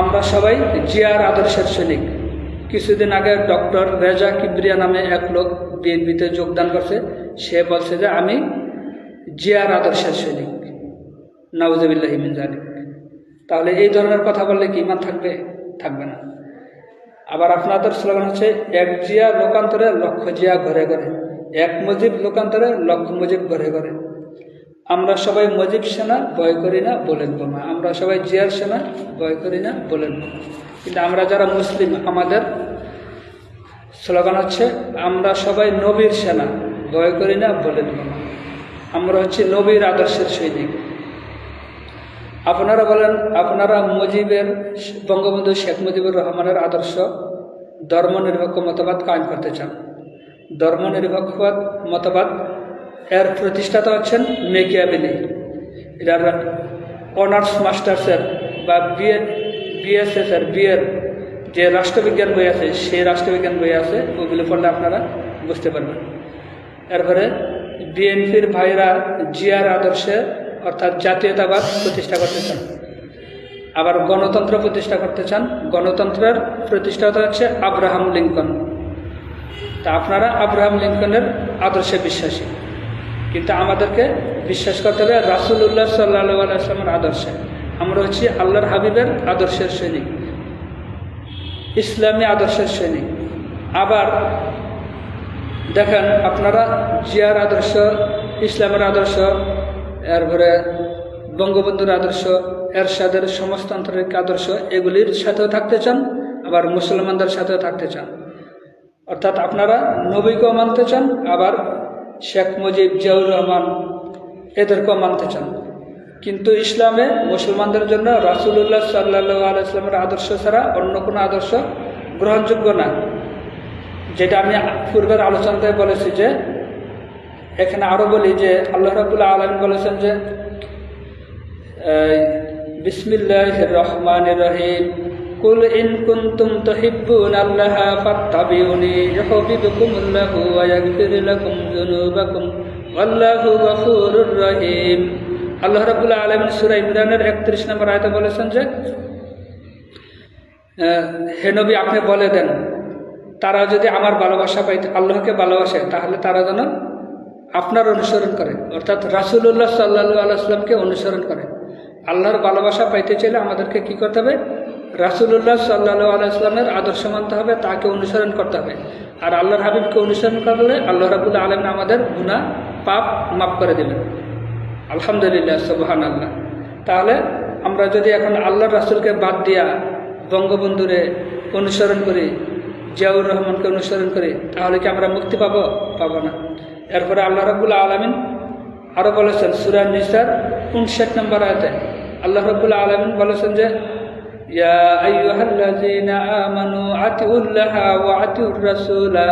[SPEAKER 1] আমরা সবাই জিয়ার আদর্শের সৈনিক। কিছুদিন আগে ডক্টর রেজা কিবরিয়া নামে এক লোক বিএনপিতে যোগদান করছে, সে বলছে যে আমি জিয়ার আদর্শের সৈনিক। নাউজুবিল্লাহি মিন যালিক। তাহলে এই ধরনের কথা বললে কি ইমান থাকবে? থাকবে না। আবার আপনাদের স্লোগান হচ্ছে, এক জিয়া লোকান্তরে লক্ষ জিয়া ঘরে ঘরে, এক মুজিব লোকান্তরে লক্ষ মুজিব ঘরে ঘরে। আমরা সবাই মুজিব সেনা, ভয় করি না বলেন বোমা। আমরা সবাই জিয়ার সেনা, ভয় করি না বলেন বোমা। কিন্তু আমরা যারা মুসলিম, আমাদের স্লোগান হচ্ছে, আমরা সবাই নবীর সেনা, ভয় করি না বলেন বোমা। আমরা হচ্ছে নবীর আদর্শের সৈনিক। আপনারা বলেন আপনারা মুজিবের, বঙ্গবন্ধু শেখ মুজিবুর রহমানের আদর্শ ধর্মনিরপেক্ষ মতবাদ কায়েম করতে চান। ধর্মনিরপেক্ষ মতবাদ এর প্রতিষ্ঠাতা হচ্ছেন মেকিয়াভেলি। এর অনার্স মাস্টার্সের বা বিএসএসের বিয়ের যে রাষ্ট্রবিজ্ঞান বই আছে, সেই রাষ্ট্রবিজ্ঞান বই আছে, ওগুলো পড়লে আপনারা বুঝতে পারবেন। এরপরে বিএনপির ভাইরা জিয়ার আদর্শে অর্থাৎ জাতীয়তাবাদ প্রতিষ্ঠা করতে চান, আবার গণতন্ত্র প্রতিষ্ঠা করতে চান। গণতন্ত্রের প্রতিষ্ঠাতা হচ্ছে আব্রাহাম লিঙ্কন। তা আপনারা আব্রাহাম লিঙ্কনের আদর্শে বিশ্বাসী, কিন্তু আমাদেরকে বিশ্বাস করতে হবে রাসূলুল্লাহ সাল্লাল্লাহু আলাইহি ওয়াসাল্লামের আদর্শে। আমরা হচ্ছি আল্লাহর হাবিবের আদর্শের সৈনিক, ইসলামী আদর্শের সৈনিক। আবার দেখেন আপনারা জিয়ার আদর্শ, ইসলামের আদর্শ, এরপরে বঙ্গবন্ধুর আদর্শ, এরশাদের সমাজতান্ত্রিক আদর্শ, এগুলির সাথেও থাকতে চান, আবার মুসলমানদের সাথেও থাকতে চান। অর্থাৎ আপনারা নবীকেও মানতে চান, আবার শেখ মুজিব, জিয়াউর রহমান এদেরকেও মানতে চান। কিন্তু ইসলামে মুসলমানদের জন্য রাসূলুল্লাহ সাল্লাল্লাহু আলাইহি ওয়াসাল্লামের আদর্শ ছাড়া অন্য কোনো আদর্শ গ্রহণযোগ্য না। যেটা আমি পূর্বের আলোচনাতে বলেছি, যে এখানে আরও বলি যে আল্লাহ রাব্বুল আলামিন বলেছেন যে বিসমিল্লাহির রহমানির রহিম, কুল ইন কুনতুম তুহিব্বুনাল্লাহা ফাত্তাবিউনি ইউহিব্বুকুমুল্লাহু ওয়া ইয়াগফির লাকুম যুনুবাকুম ওয়াল্লাহু গফুরুর রহিম। আল্লাহ রাব্বুল আলামিন সূরা ইমরানের 31 নম্বর আয়াতে বলেছেন যে হে নবী, আপনি বলে দেন তারা যদি আমার ভালোবাসা পাইতে, আল্লাহকে ভালোবাসে, তাহলে তারা যেন আপনার অনুসরণ করে, অর্থাৎ রাসূলুল্লাহ সাল্লাল্লাহু আলাইহি ওয়াসাল্লামকে অনুসরণ করে। আল্লাহর ভালোবাসা পাইতে চাইলে আমাদেরকে কি করতে হবে? রাসূলুল্লাহ সাল্লাল্লাহু আলাইহি ওয়াসাল্লামের আদর্শ মানতে হবে, তাকে অনুসরণ করতে হবে। আর আল্লাহর হাবিবকে অনুসরণ করলে আল্লাহ রাব্বুল আলামিন আমাদের গুনাহ পাপ মাফ করে দেবেন। আলহামদুলিল্লাহ, সুবহানাল্লাহ। তাহলে আমরা যদি এখন আল্লাহর রাসূলকে বাদ দিয়া বঙ্গবন্ধুরে অনুসরণ করি, জিয়াউর রহমানকে অনুসরণ করি, তাহলে কি আমরা মুক্তি পাবো? পাবো না। এরপরে আল্লাহ রাব্বুল আলামিন আরও বলেছেন সূরা নিসার 59 নম্বর আয়াতে আল্লাহ রাব্বুল আলামিন বলেছেন যে ইয়া আইয়ুহাল্লাযীনা আমানু আতিউল্লাহা ওয়া আতিউর রাসূলা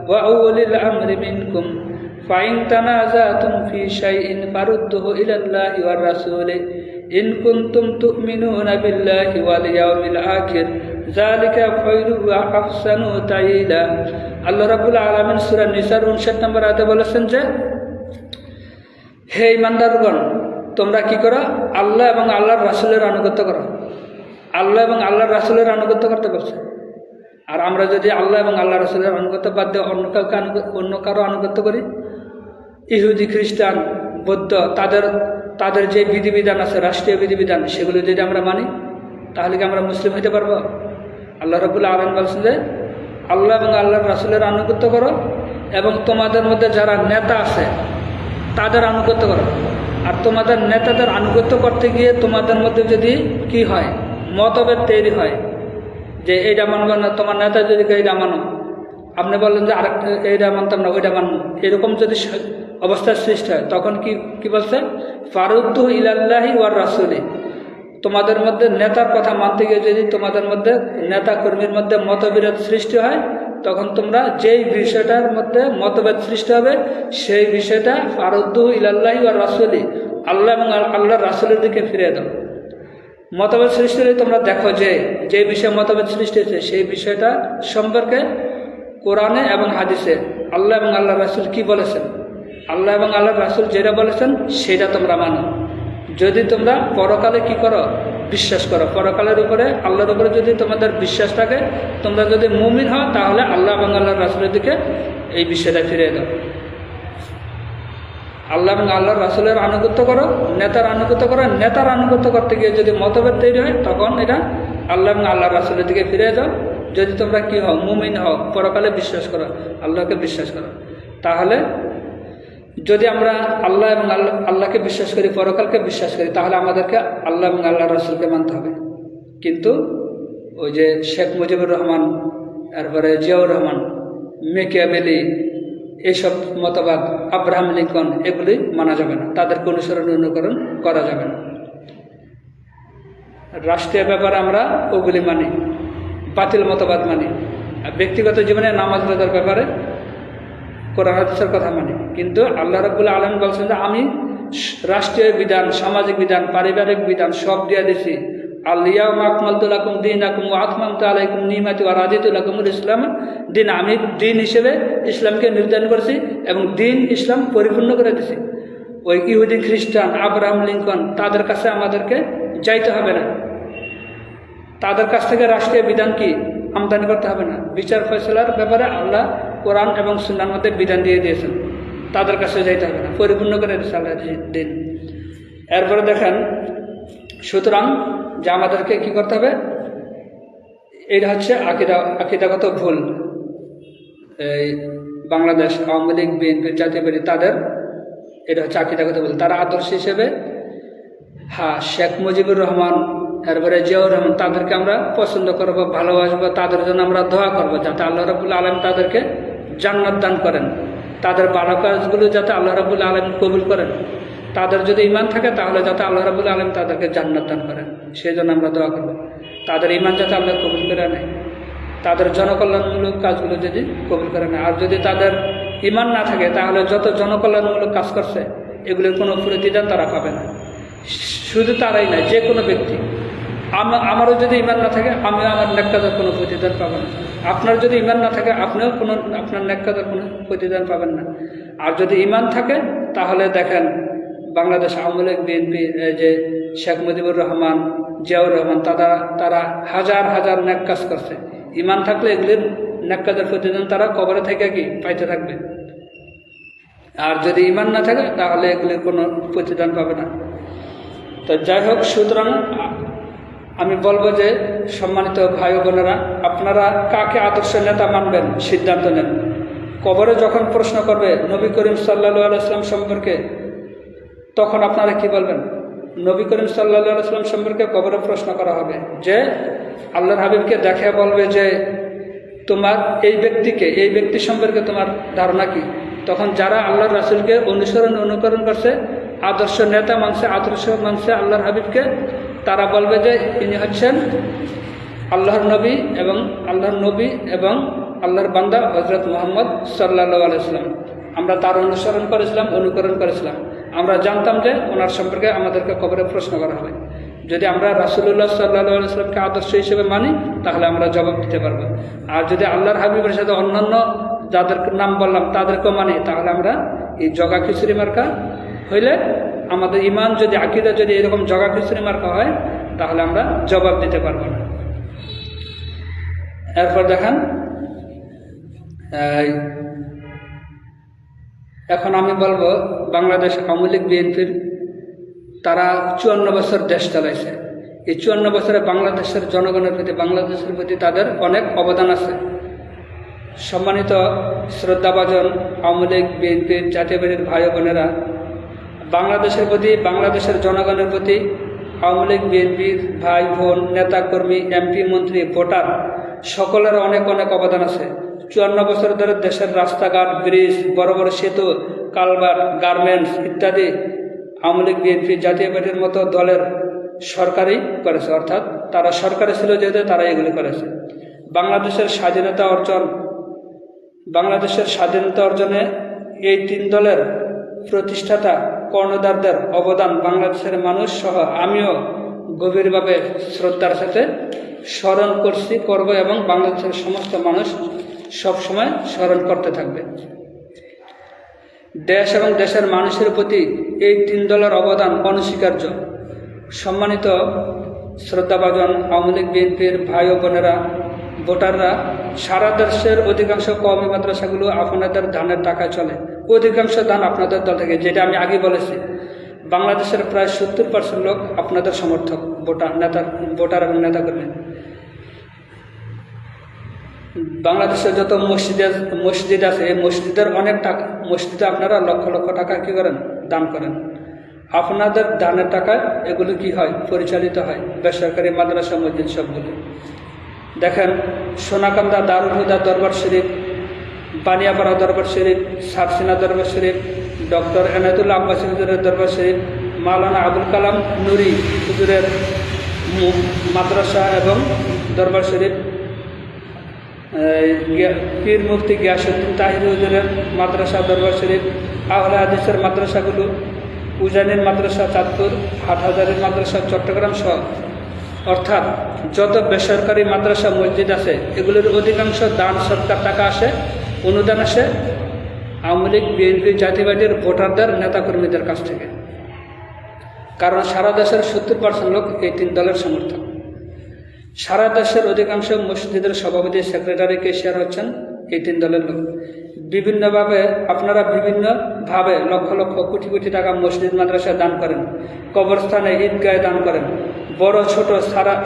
[SPEAKER 1] ওয়া উলিল আমরি মিনকুম ফাইন তানাযাতুম ফি শাইইন ফারুদ্দুহু ইলাল্লাহি ওয়ার রাসূলি ইন কুনতুম তু'মিনুনা বিল্লাহি ওয়াল ইয়াউমিল আখির যালিকা খায়রু ওয়া আহসানু তা'ইলা। আল্লাহ রাব্বুল আলামিন সূরা নিসার 59 নম্বর আয়াতে বলেছেন যে হে ঈমানদারগণ, তোমরা কি করো? আল্লাহ এবং আল্লাহর রাসূলের আনুগত্য করো। আল্লাহ এবং আল্লাহর রাসূলের আনুগত্য করতে বলছে। আর আমরা যদি আল্লাহ এবং আল্লাহ রাসূলের আনুগত্য বাদ দিয়ে অন্য কারো আনুগত্য করি, ইহুদি, খ্রিস্টান, বৌদ্ধ, তাদের যে বিধিবিধান আছে, রাষ্ট্রীয় বিধিবিধান, সেগুলো যদি আমরা মানি, তাহলে কি আমরা মুসলিম হতে পারবো? আল্লাহ রাব্বুল আলামিন বলছেন যে আল্লাহ এবং আল্লাহর রাসূলের আনুগত্য করো, এবং তোমাদের মধ্যে যারা নেতা আছে তাদের আনুগত্য করো। আর তোমাদের নেতাদের আনুগত্য করতে গিয়ে তোমাদের মধ্যে যদি কি হয়, মতভেদ তৈরি হয়, যে এইটা মানব না, তোমার নেতা যদি এইটা মানো, আপনি বললেন যে আরেকটা এইটা মানতাম না, ওইটা মানব, এরকম যদি অবস্থার সৃষ্টি হয়, তখন কি বলছে? ফারুদ্দুহু ইলাল্লাহি ওয়ার রাসূলি। তোমাদের মধ্যে নেতার কথা মানতে গিয়ে যদি তোমাদের মধ্যে নেতা কর্মীর মধ্যে মতবিরোধ সৃষ্টি হয়, তখন তোমরা যেই বিষয়টার মধ্যে মতভেদ সৃষ্টি হবে, সেই বিষয়টা ফারুদ্দুহু ইলাল্লাহি ওয়ার রাসূলি, আল্লাহ এবং আল্লাহর রাসূলের দিকে ফিরিয়ে দাও। মতভেদ সৃষ্টি হলে তোমরা দেখো যে যেই বিষয়ে মতভেদ সৃষ্টি হয়েছে, সেই বিষয়টা সম্পর্কে কোরআনে এবং হাদিসে আল্লাহ এবং আল্লাহর রাসূল কি বলেছেন, আল্লাহ এবং আল্লাহর রাসূল যেটা বলেছেন সেটা তোমরা মানো। যদি তোমরা পরকালে কি করো? বিশ্বাস করো। পরকালের উপরে, আল্লাহর উপরে যদি তোমাদের বিশ্বাস থাকে, তোমরা যদি মুমিন হও, তাহলে আল্লাহ এবং আল্লাহর রাসূলের দিকে এই বিষয়টা ফিরিয়ে দাও। আল্লাহ এবং আল্লাহর রাসূলের আনুগত্য করো, নেতার আনুগত্য করো। নেতার আনুগত্য করতে গিয়ে যদি মতভেদ তৈরি হয়, তখন এটা আল্লাহ এবং আল্লাহর রাসূলের দিকে ফিরে যাও। যদি তোমরা কি হও? মুমিন হও, পরকালে বিশ্বাস করো, আল্লাহকে বিশ্বাস করো। তাহলে যদি আমরা আল্লাহ এবং আল্লাহকে বিশ্বাস করি, পরকালকে বিশ্বাস করি, তাহলে আমাদেরকে আল্লাহ এবং আল্লাহর রাসূলকে মানতে হবে। কিন্তু ওই যে শেখ মুজিবুর রহমান, তারপরে জিয়াউর রহমান, মেকিয়াভেলি, এইসব মতবাদ, আব্রাহাম লিঙ্কন, এগুলি মানা যাবে না। তাদেরকে অনুকরণ করা যাবে না। রাষ্ট্রীয় ব্যাপারে আমরা ওগুলি মানি, বাতিল মতবাদ মানি। আর ব্যক্তিগত জীবনে নামাজ রোজার ব্যাপারে কোরআন হাদিসের কথা মানি, কিন্তু আল্লাহ রাব্বুল আলামিন বলছেন যে আমি রাষ্ট্রীয় বিধান, সামাজিক বিধান, পারিবারিক বিধান সব দিয়ে দিছি। আল-ইয়াওমা আকমালতু লাকুম দীনাকুম ওয়া আতমামতু আলাইকুম নি'মাতি ওয়া রাদিতু লাকুমুল ইসলাম দিন, আমি দিন হিসেবে ইসলামকে নির্ধারণ করেছি এবং দিন ইসলাম পরিপূর্ণ করে দিছি। ওই ইহুদি, খ্রিস্টান, আব্রাহাম লিঙ্কন তাদের কাছে আমাদেরকে যাইতে হবে না, তাদের কাছ থেকে রাষ্ট্রীয় বিধান কি আমদানি করতে হবে না। বিচার ফয়সালার ব্যাপারে আল্লাহ কোরআন এবং সুন্নাহর মধ্যে বিধান দিয়ে দিয়েছেন, তাদের কাছে যাইতে হবে না, পরিপূর্ণ করে দিয়েছে আল্লাহ দিন। এরপরে দেখেন, সুতরাং যে আমাদেরকে কি করতে হবে, এটা হচ্ছে আকিদাগত ভুল। এই বাংলাদেশ আওয়ামী লীগ, বিএনপি, জাতীয় পার্টি তাদের এটা হচ্ছে আকিদাগত ভুল। তারা আদর্শ হিসেবে শেখ মুজিবুর রহমান, এরপরে জিয়াউর রহমান, তাদেরকে আমরা পছন্দ করবো, ভালোবাসবো, তাদের জন্য আমরা দোয়া করবো যাতে আল্লাহ রাব্বুল আলামিন তাদেরকে জান্নাত দান করেন, তাদের ভালো কাজগুলো যাতে আল্লাহ রাব্বুল আলামিন কবুল করেন। তাদের যদি ঈমান থাকে তাহলে যাতে আল্লাহ রাব্বুল আলামিন তাদেরকে জান্নাত দান করেন, সেই জন্য আমরা দোয়া করবো। তাদের ঈমান যাতে আল্লাহ কবুল করে নেয়, তাদের জনকল্যাণমূলক কাজগুলো যদি কবুল করে নেয়। আর যদি তাদের ঈমান না থাকে তাহলে যত জনকল্যাণমূলক কাজ করছে এগুলোর কোনো প্রতিদান তারা পাবে না। শুধু তারাই নয়, যে কোনো ব্যক্তি, আমারও যদি ঈমান না থাকে আমিও আমার নেক কাজের কোনো প্রতিদান পাবেন না। আপনার যদি ঈমান না থাকে আপনিও কোনো আপনার নেক কাজের কোনো প্রতিদান পাবেন না। আর যদি ঈমান থাকে তাহলে দেখেন বাংলাদেশ আওয়ামী লীগ, বিএনপি, যে শেখ মুজিবুর রহমান, জিয়াউর রহমান, তারা হাজার হাজার নেক কাজ করছে। ঈমান থাকলে এগুলির নেক কাজের প্রতিদান তারা কবরে থেকে কি পাইতে থাকবে। আর যদি ঈমান না থাকে তাহলে এগুলির কোনো প্রতিদান পাবে না। তো যাই হোক, সুতরাং আমি বলবো যে সম্মানিত ভাই বোনেরা, আপনারা কাকে আদর্শ নেতা মানবেন সিদ্ধান্ত নেন। কবরে যখন প্রশ্ন করবে নবী করিম সাল্লাল্লাহু আলাইহি ওয়াসাল্লাম সম্পর্কে, তখন আপনারা কি বলবেন? নবী করিম সাল্লাল্লাহু আলাইহি ওয়াসাল্লাম সম্পর্কে কবরে প্রশ্ন করা হবে যে আল্লাহর হাবিবকে দেখে বলবে যে তোমার এই ব্যক্তি সম্পর্কে তোমার ধারণা কি? তখন যারা আল্লাহর রাসূলকে অনুকরণ করছে, আদর্শ নেতা মানছে, আদর্শ মানছে আল্লাহর হাবিবকে, তারা বলবে যে ইনি হচ্ছেন আল্লাহর নবী এবং আল্লাহর বান্দা হযরত মুহাম্মদ সাল্লাল্লাহু আলাইহি ওয়াসাল্লাম। আমরা তার অনুকরণ করেছিলাম। আমরা জানতাম যে ওনার সম্পর্কে আমাদেরকে কবরে প্রশ্ন করা হবে। যদি আমরা রাসূলুল্লাহ সাল্লাল্লাহু আলাইহি ওয়াসাল্লামকে আদর্শ হিসেবে মানি তাহলে আমরা জবাব দিতে পারবো। আর যদি আল্লাহর হাবিবের সাথে অন্যান্য যাদের নাম বললাম তাদেরকেও মানি, তাহলে আমরা এই জগা খিচুড়ি মার্কা হইলে আমাদের ঈমান যদি, আকীদা যদি এরকম জগা খিচুড়ি মার্কা হয় তাহলে আমরা জবাব দিতে পারবো না। এরপর দেখেন, এখন আমি বলবো বাংলাদেশ আওয়ামী লীগ, বিএনপির তারা 54 বছর দেশ চালাইছে। এই 54 বছরে বাংলাদেশের জনগণের প্রতি, বাংলাদেশের প্রতি তাদের অনেক অবদান আছে। সম্মানিত শ্রদ্ধাভাজন আওয়ামী লীগ, বিএনপির, জাতীয় পার্টির ভাই বোনেরা, বাংলাদেশের প্রতি, বাংলাদেশের জনগণের প্রতি আওয়ামী লীগ, বিএনপির ভাই বোন, নেতা কর্মী, এমপি, মন্ত্রী, ভোটার সকলের অনেক অনেক অবদান আছে। 54 বছর ধরে দেশের রাস্তাঘাট, ব্রিজ, বড় বড় সেতু, কালভার্ট, গার্মেন্টস ইত্যাদি আওয়ামী লীগ, বিএনপি, জাতীয় পার্টির মতো দলের সরকারই করেছে, অর্থাৎ তারা সরকারে ছিল যেহেতু তারা এগুলি করেছে। বাংলাদেশের স্বাধীনতা অর্জনে এই 3 দলের প্রতিষ্ঠাতা কর্ণধারদের অবদান বাংলাদেশের মানুষ সহ আমিও গভীরভাবে শ্রদ্ধার সাথে স্মরণ করব এবং বাংলাদেশের সমস্ত মানুষ সবসময় স্মরণ করতে থাকবে। দেশ এবং দেশের মানুষের প্রতি এই 3 দলের অবদান অনস্বীকার্য। সম্মানিত শ্রদ্ধাভাজন আওয়ামী লীগ, বিএনপির ভাই ও বোনেরা, ভোটাররা, সারা দেশের অধিকাংশ কওমি মাদ্রাসাগুলো আপনাদের দানের টাকায় চলে। অধিকাংশ দান আপনাদের দল থেকে, যেটা আমি আগে বলেছি। বাংলাদেশের প্রায় 70% লোক আপনাদের সমর্থক, ভোটার এবং নেতাকর্মী। বাংলাদেশের যত মসজিদ আছে, এই মসজিদের অনেক টাকা, মসজিদে আপনারা লক্ষ লক্ষ টাকা কি করেন? দান করেন। আপনাদের দানের টাকায় এগুলো কি হয়? পরিচালিত হয় বেসরকারি মাদ্রাসা, মসজিদ সবগুলো। দেখেন, সোনাকান্দা দারুল হুদা দরবার শরীফ, বানিয়াপাড়া দরবার শরীফ, সারসিনা দরবার শরীফ, ডক্টর এনায়েতুল্লাহ আব্বাসী হুজুরের দরবার শরীফ, মাওলানা আবুল কালাম নুরি হুজুরের মাদ্রাসা এবং দরবার শরীফ, পীর মুফতি গিয়াসউদ্দিন তাহিরি হুজুরের মাদ্রাসা দরবার শরীফ, আহলে হাদিসের মাদ্রাসাগুলো, উজানির মাদ্রাসা চাঁদপুর, হাটহাজারীর মাদ্রাসা চট্টগ্রাম সহ অর্থাৎ যত বেসরকারি মাদ্রাসা মসজিদ আছে এগুলোর অধিকাংশ দান সরকার টাকা আসে, অনুদান আসে আওয়ামী লীগ, বিএনপি, জাতীয়বাদীর ভোটারদের, নেতাকর্মীদের কাছ থেকে। কারণ সারা দেশের 70% লোক এই 3 দলের সমর্থক। সারা দেশের অধিকাংশ মসজিদের সভাপতি, সেক্রেটারি, ক্যাশিয়ার হচ্ছেন এই 3 দলের লোক। আপনারা বিভিন্নভাবে লক্ষ লক্ষ কোটি কোটি টাকা মসজিদ মাদ্রাসায় দান করেন, কবরস্থানে, ঈদগাহে দান করেন। বড় ছোট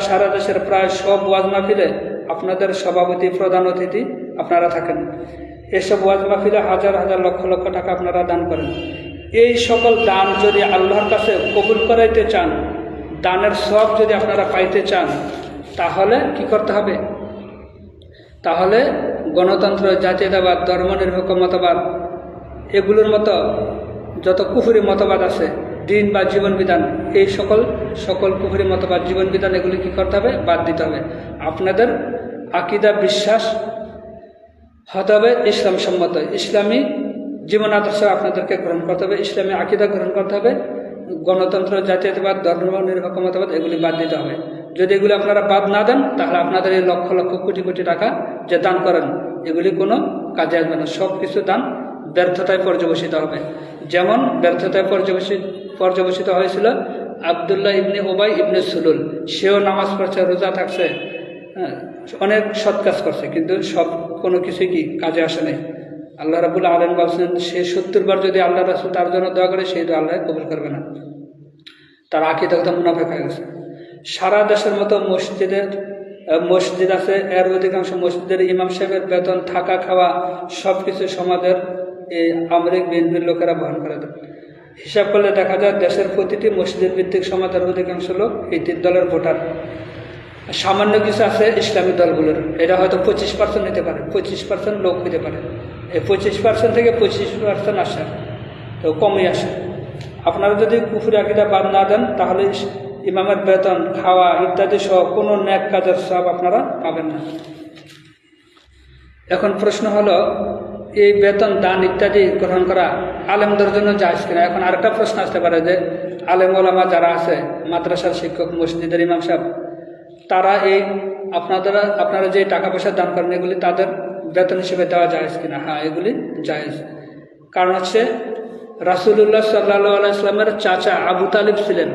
[SPEAKER 1] সারা দেশের প্রায় সব ওয়াজ মাহফিলে আপনাদের সভাপতি, প্রধান অতিথি আপনারা থাকেন। এসব ওয়াজ মাহফিলে হাজার হাজার লক্ষ লক্ষ টাকা আপনারা দান করেন। এই সকল দান যদি আল্লাহর কাছে কবুল করাইতে চান, দানের সব যদি আপনারা পাইতে চান, তাহলে কি করতে হবে? তাহলে গণতন্ত্র, জাতীয়তাবাদ, ধর্মনিরপেক্ষ মতবাদ, এগুলোর মতো যত কুফরি মতবাদ আছে, দিন বা জীবন বিধান, এই সকল কুফরি মতবাদ, জীবন বিধান, এগুলি কি করতে হবে? বাদ দিতে হবে। আপনাদের আকীদা, বিশ্বাস হতে হবে ইসলাম সম্মত, ইসলামী জীবন আদর্শ আপনাদেরকে গ্রহণ করতে হবে, ইসলামী আকীদা গ্রহণ করতে হবে। গণতন্ত্র, জাতীয়তাবাদ, ধর্মনিরপেক্ষ মতবাদ, এগুলি বাদ দিতে হবে। যদি এগুলি আপনারা বাদ না দেন, তাহলে আপনাদের এই লক্ষ লক্ষ কোটি কোটি টাকা যে দান করেন, এগুলি কোনো কাজে আসবে না। সব কিছু দান ব্যর্থতায় পর্যবসিত হবে। যেমন ব্যর্থতায় পর্যবসিত হয়েছিল আবদুল্লাহ ইবনে উবাই ইবনে সুলুল। সেও নামাজ পড়ছে, রোজা থাকছে, অনেক সৎ কাজ করছে, কিন্তু কোনো কিছুই কি কাজে আসে নাই। আল্লাহ রাব্বুল আলামিন বলছেন, সে 70 বার যদি আল্লাহ রাসূল তার জন্য দোয়া করে, সেই দোয়া আল্লাহ কবুল করবে না। তার আকীদা মুনাফিক হয়ে গেছে। সারা দেশের মতো মসজিদ আছে, এর অধিকাংশ মসজিদের ইমাম সাহেবের বেতন, থাকা, খাওয়া সব কিছু সমাজের এই আওয়ামী লীগ, বিএনপির লোকেরা বহন করে দেয়। হিসাব করলে দেখা যায় দেশের প্রতিটি মসজিদ ভিত্তিক সমাজের অধিকাংশ লোক এই 3 দলের ভোটার। সামান্য কিছু আছে ইসলামী দলগুলোর, এরা হয়তো 25% নিতে পারে, 25% লোক হইতে পারে। এই 25% থেকে 25% আসে, তো কমই আসে। আপনারা যদি কুফরি আকীদা বাদ না দেন, তাহলে ইমামের বেতন, খাওয়া ইত্যাদি সহ কোনো নেক কাজের সব আপনারা পাবেন না। এখন প্রশ্ন হলো, এই বেতন, দান ইত্যাদি গ্রহণ করা আলেমদের জন্য জায়েজ কিনা? এখন আরেকটা প্রশ্ন আসতে পারে যে আলেম ওলামা যারা আছে, মাদ্রাসার শিক্ষক, মসজিদের ইমাম সাহেব, তারা আপনারা যে টাকা পয়সা দান করেন, এগুলি তাদের বেতন হিসেবে দেওয়া জায়েজ কিনা? হ্যাঁ, এগুলি জায়েজ। কারণ হচ্ছে রাসূলুল্লাহ সাল্লাল্লাহু আলাইহি ওয়াসাল্লামের চাচা আবু তালিব ছিলেন।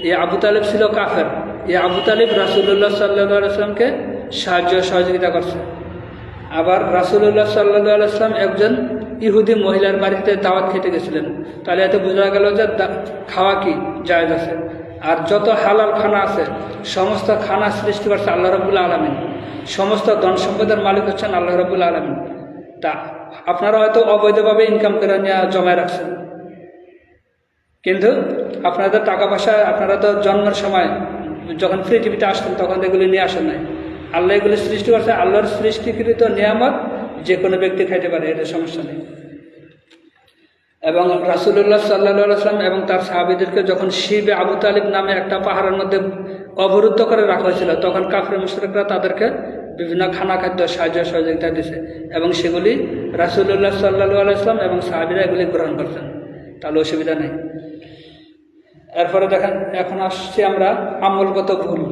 [SPEAKER 1] এই আবু তালিব ছিল কাফের। এই আবু তালিব রাসূলুল্লাহ সাল্লাল্লাহু আলাইহি ওয়াসাল্লামকে সহযোগিতা করছে। আবার রাসূলুল্লাহ সাল্লাল্লাহু আলাইহি ওয়াসাল্লাম একজন ইহুদি মহিলার বাড়িতে দাওয়াত খেতে গেছিলেন। তাহলে এতে বোঝা গেল যে খাওয়া কি জায়েজ আছে। আর যত হালাল খানা আছে, সমস্ত খানা সৃষ্টি করছে আল্লাহ রাব্বুল আলামিন। সমস্ত ধন সম্পদের মালিক হচ্ছেন আল্লাহ রাব্বুল আলামিন। তা আপনারা হয়তো অবৈধভাবে ইনকাম করে নিয়ে জমায় রাখছেন, কিন্তু আপনাদের টাকা পয়সা আপনারা তো জন্মের সময় যখন পৃথিবীতে আসতেন তখন এগুলি নিয়ে আসেন নাই। আল্লাহ এগুলি সৃষ্টি করছে, আল্লাহর সৃষ্টিকৃত নিয়ামত যে কোনো ব্যক্তি খাইতে পারে, এদের সমস্যা নেই। এবং রাসূলুল্লাহ সাল্লাল্লাহু আলাইহি ওয়াসাল্লাম এবং তার সাহাবীদেরকে যখন শিবে আবু তালিব নামে একটা পাহাড়ের মধ্যে অবরুদ্ধ করে রাখা হয়েছিল, তখন কাফির মুশরিকরা তাদেরকে বিভিন্ন খানা খাদ্য সাহায্য সহযোগিতা দিয়েছে, এবং সেগুলি রাসূলুল্লাহ সাল্লাল্লাহু আলাইহি ওয়াসাল্লাম এবং সাহাবীরা এগুলি গ্রহণ করছেন। তাহলে অসুবিধা নেই। এরপরে দেখেন, এখন আসছি আমরা আমলগত ভুল।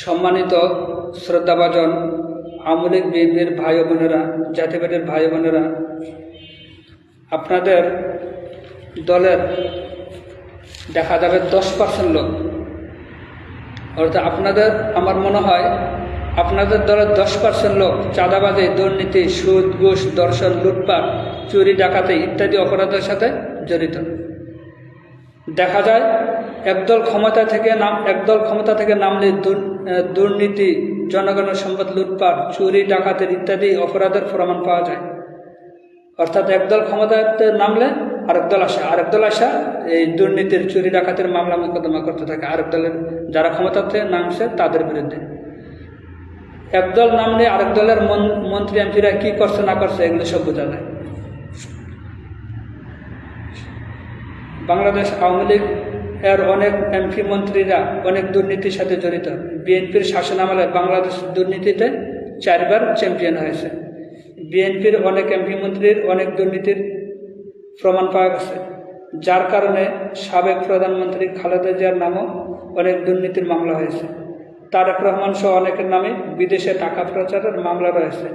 [SPEAKER 1] সম্মানিত শ্রদ্ধাভাজন আওয়ামী লীগ, বিএনপির ভাই বোনেরা, জাতীয়বাদীর ভাই বোনেরা, আপনাদের দলের দেখা যাবে 10% লোক, অর্থাৎ আমার মনে হয় আপনাদের দলের 10% লোক চাঁদাবাজি, দুর্নীতি, সুদ, ঘুষ, দর্শন, লুটপাট, চুরি, ডাকাতি ইত্যাদি অপরাধের সাথে জড়িত। দেখা যায় একদল ক্ষমতা থেকে নামলে দুর্নীতি, জনগণের সম্পদ লুটপাট, চুরি, ডাকাতির ইত্যাদি অপরাধের প্রমাণ পাওয়া যায়। অর্থাৎ একদল ক্ষমতাতে নামলে আরেক দল আসা এই দুর্নীতির, চুরি, ডাকাতির মামলা মোকদ্দমা করতে থাকে আরেক দলের, যারা ক্ষমতাতে নামছে তাদের বিরুদ্ধে। একদল নামলে আরেক দলের মন্ত্রী এমপিরা কি করছে না করছে এগুলো সব বোঝা যায়। বাংলাদেশ আওয়ামী লীগ এর অনেক এমপি মন্ত্রীরা অনেক দুর্নীতির সাথে জড়িত। বিএনপির শাসনামলে বাংলাদেশ দুর্নীতিতে 4 বার চ্যাম্পিয়ন হয়েছে। বিএনপির অনেক এমপি মন্ত্রীর অনেক দুর্নীতির প্রমাণ পাওয়া গেছে, যার কারণে সাবেক প্রধানমন্ত্রী খালেদা জিয়ার নামও অনেক দুর্নীতির মামলা হয়েছে। তারেক রহমান সহ অনেকের নামে বিদেশে টাকা পাচারের মামলা রয়েছে।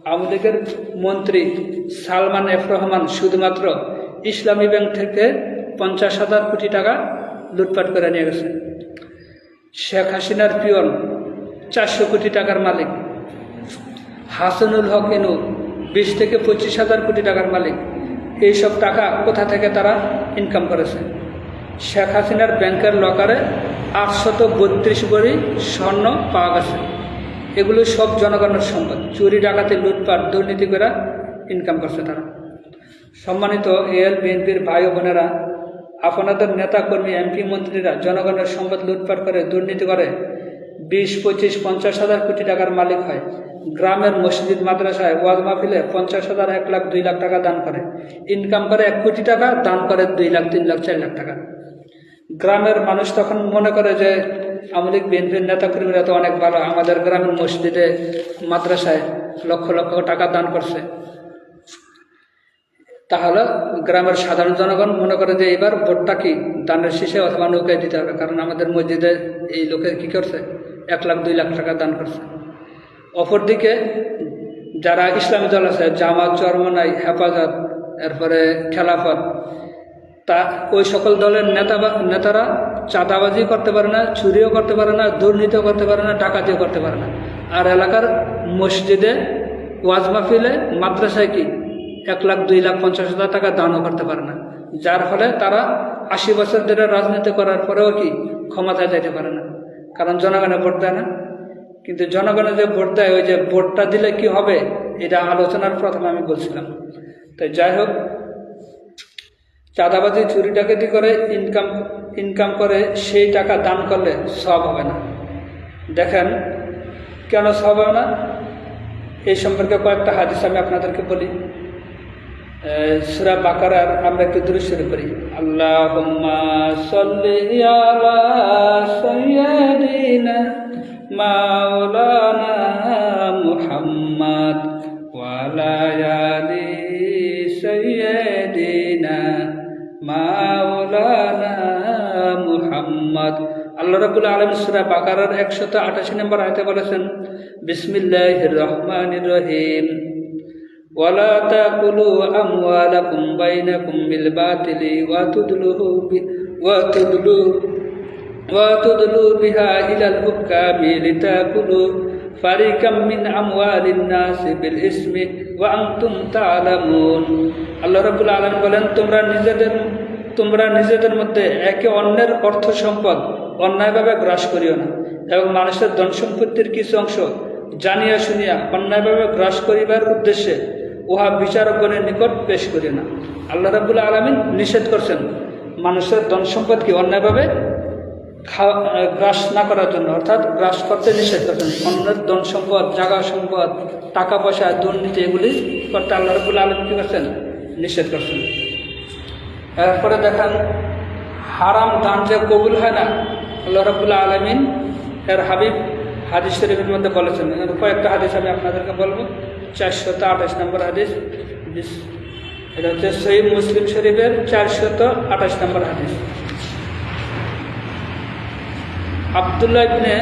[SPEAKER 1] আওয়ামী লীগের মন্ত্রী সালমান এফ রহমান শুধুমাত্র ইসলামী ব্যাংক থেকে 50,000 কোটি টাকা লুটপাট করে নিয়ে গেছে। শেখ হাসিনার পিয়ন 400 কোটি টাকার মালিক। হাসানুল হক ইনু 20 থেকে 25,000 কোটি টাকার মালিক। এইসব টাকা কোথা থেকে তারা ইনকাম করেছে? শেখ হাসিনার ব্যাংকের লকারে 832 ভরি স্বর্ণ পাওয়া গেছে। এগুলো সব জনগণের সম্পদ। চুরি ডাকাতি লুটপাট দুর্নীতি করে ইনকাম করছে তারা। সম্মানিত এল বিএনপির ভাই ও বোনেরা, আপনাদের নেতাকর্মী এমপি মন্ত্রীরা জনগণের সম্পদ লুটপাট করে দুর্নীতি করে 20, 25, 50,000 কোটি টাকার মালিক হয়। গ্রামের মসজিদ মাদ্রাসায় ওয়াজ মাহফিলে 50,000, 1 লাখ, 2 লাখ টাকা দান করে। ইনকাম করে 1 কোটি টাকা, দান করে 2 লাখ, 3 লাখ, 4 লাখ টাকা। গ্রামের মানুষ তখন মনে করে যে আওয়ামী লীগ বিএনপির নেতাকর্মীরা তো অনেক ভালো, আমাদের গ্রামের মসজিদে মাদ্রাসায় লক্ষ লক্ষ টাকা দান করছে। তাহলে গ্রামের সাধারণ জনগণ মনে করে যে এবার ভোটটা কি দানের শীষে অথবা নৌকায় দিতে হবে, কারণ আমাদের মসজিদে এই লোকের কি করছে 1 লাখ, 2 লাখ টাকা দান করছে। অপরদিকে যারা ইসলামী দল আছে, জামাত, চরমনাই, হেফাজত, এরপরে খেলাফত, তা ওই সকল দলের নেতারা চাঁদাবাজি করতে পারে না, চুরিও করতে পারে না, দুর্নীতিও করতে পারে না, ডাকাতিও করতে পারে না। আর এলাকার মসজিদে, ওয়াজ মাহফিলে, মাদ্রাসায় কি 1 লাখ, 2 লাখ, 50,000 টাকা দানও করতে পারে না। যার ফলে তারা 80 বছর ধরে রাজনীতি করার পরেও কি ক্ষমতায় যাইতে পারে না, কারণ জনগণে ভোট দেয় না। কিন্তু জনগণে যে ভোট দেয়, ওই যে ভোটটা দিলে কি হবে, এটা আলোচনার প্রথমে আমি বলছিলাম। তাই যাই হোক, চাঁদাবাজি চুরি ডাকাতি করে ইনকাম করে সেই টাকা দান করলে সওয়াব হবে না। দেখেন কেন সওয়াব হবে না, এই সম্পর্কে কয়েকটা হাদিস আমি আপনাদেরকে বলি। সূরা বাকারার আমরা একটু দুরূদ শরীফ পড়ি। আল্লাহুম্মা সাল্লি আলা সাইয়্যিদিনা মাওলানা মুহাম্মদ ওয়া আলা আলি সাইয়্যিদিনা মাওলানা মুহাম্মদ। আল্লাহ রাব্বুল আলামিন সূরা বাকারার 188 নম্বর আয়াতে বলেছেন, বিসমিল্লাহির রহমানির রহিম, ওয়ালা তাকুলু আমওয়ালাকুম বাইনাকুম বিল বাতিলি ওয়া তুদলু বিহা ইলাল হুকামি লিতাকুলু ফারিকাম মিন আমওয়ালিন নাসি বিল ইসমি ওয়া আনতুম তা'লামুন। আল্লাহ রাব্বুল আলামিন বলেন, তোমরা নিজেদের মধ্যে একে অন্যের অর্থ সম্পদ অন্যায়ভাবে গ্রাস করিও না, এবং মানুষের ধন সম্পত্তির কিছু অংশ জানিয়া শুনিয়া অন্যায়ভাবে গ্রাস করিবার উদ্দেশ্যে উহা বিচারকগণের নিকট পেশ করিও না। আল্লাহ রাব্বুল আলামিন নিষেধ করছেন মানুষের ধন সম্পদকে অন্যায়ভাবে গ্রাস না করার জন্য, অর্থাৎ গ্রাস করতে নিষেধ করছেন। অন্যের ধন সম্পদ, জায়গা সম্পদ, টাকা পয়সা, দুর্নীতি এগুলি করতে আল্লাহ রাব্বুল আলামিন কী করছেন? নিষেধ করছেন। এরপরে দেখেন হারাম দান যে কবুল হয় না, আল্লাহ রাব্বুল আলামিন এর হাবিব হাদিস শরীফের মধ্যে বলেছেন। কয়েকটা হাদিস আমি আপনাদেরকে বলবো। 428 নম্বর হাদিস, এটা হচ্ছে সহিহ মুসলিম শরীফের 428 নম্বর হাদিস। আব্দুল্লাহ ইবনে,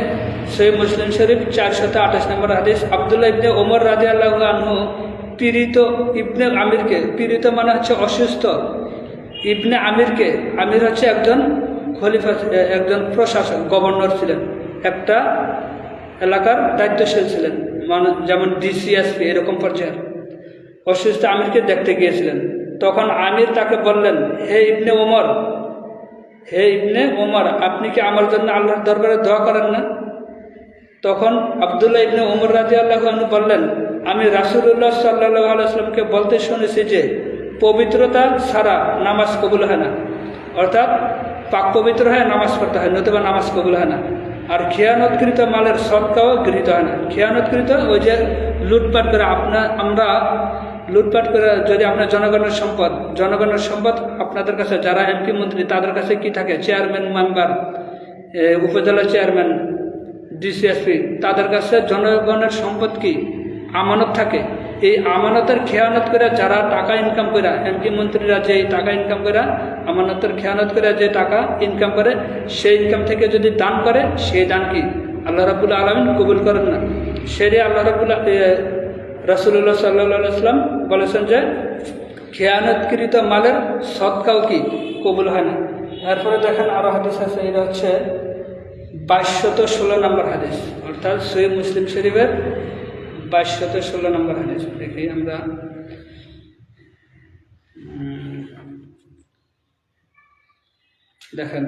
[SPEAKER 1] সহিহ মুসলিম শরীফ 428 নম্বর হাদিস, আব্দুল্লাহ ইবনে ওমর রাদিয়াল্লাহু আনহু পীড়িত ইবনে আমিরকে, পীড়িত মানে হচ্ছে অসুস্থ, ইবনে আমিরকে, আমির হচ্ছে একজন খলিফা, একজন প্রশাসক, গভর্নর ছিলেন, একটা এলাকার দায়িত্বশীল ছিলেন, মানে যেমন ডিসিএসপি এরকম পর্যায়ের। অসুস্থ আমিরকে দেখতে গিয়েছিলেন। তখন আমির তাকে বললেন, হে ইবনে ওমর, আপনি কি আমার জন্য আল্লাহর দরবারে দোয়া করেন না? তখন আব্দুল্লাহ ইবনে ওমর রাদিয়াল্লাহু আনহু বললেন, আমি রাসূলুল্লাহ সাল্লাল্লাহু আলাইহি ওয়াসাল্লামকে বলতে শুনেছি যে পবিত্রতা ছাড়া নামাজ কবুল হয় না, অর্থাৎ পাক পবিত্র হয়ে নামাজ পড়তে হয়, নতুবা নামাজ কবুল হয় না। আর খেয়ানতকৃত মালের সদকাও গৃহীত হয় না। খেয়ানতকৃত ওই যে লুটপাট করে আমরা লুটপাট করে যদি আপনার জনগণের সম্পদ আপনাদের কাছে যারা এমপি মন্ত্রী তাদের কাছে কি থাকে, চেয়ারম্যান মেম্বার, উপজেলা চেয়ারম্যান, ডিসিএসপি, তাদের কাছে জনগণের সম্পদ কি আমানত থাকে। এই আমানতের খেয়ানত করে যারা টাকা ইনকাম করে, এমপি মন্ত্রীরা যে টাকা ইনকাম করে, আমানতের খেয়ানত করে যে টাকা ইনকাম করে, সেই ইনকাম থেকে যদি দান করে, সেই দান কি আল্লাহ রাব্বুল আলামিন কবুল করেন না। সেটাই আল্লাহ রাসূলুল্লাহ সাল্লাল্লাহু আলাইহি ওয়াসাল্লাম বলেছেন যে খেয়ানতকৃত মালের সদকাও কি কবুল হয় না। এরপরে দেখেন আরও হাদিস আছে, এটা হচ্ছে 2216 নম্বর হাদিস, অর্থাৎ সহিহ মুসলিম শরীফের 2216 নম্বর হাদিস। দেখি আমরা দেখেন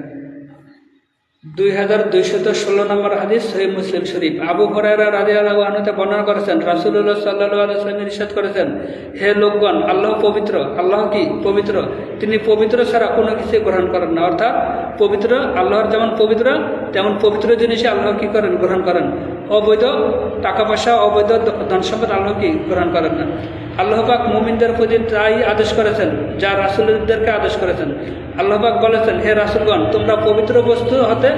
[SPEAKER 1] 2216 নম্বর হাদিস সহিহ মুসলিম শরীফ। আবু হুরায়রা রাদিয়াল্লাহু আনহু বর্ণনা করেছেন, রাসূলুল্লাহ সাল্লাল্লাহু আলাইহি ওয়াসাল্লাম ইরশাদ করেছেন, হে লোকগণ, আল্লাহ পবিত্র, আল্লাহ কি পবিত্র, তিনি পবিত্র ছাড়া কোনো কিছু গ্রহণ করেন না। অর্থাৎ পবিত্র, আল্লাহর যেমন পবিত্র তেমন পবিত্র জিনিসই আল্লাহ কি করেন, গ্রহণ করেন। অবৈধ টাকা পয়সা, অবৈধ ধন সম্পদ আল্লাহ কি গ্রহণ করেন না। আল্লাহ পাক মুমিনদের প্রতি তাই আদেশ করেছেন যা রাসূলদেরকে আদেশ করেছেন। আল্লাহ পাক বলেছেন, হে রাসূলগণ, তোমরা পবিত্র বস্তু হতে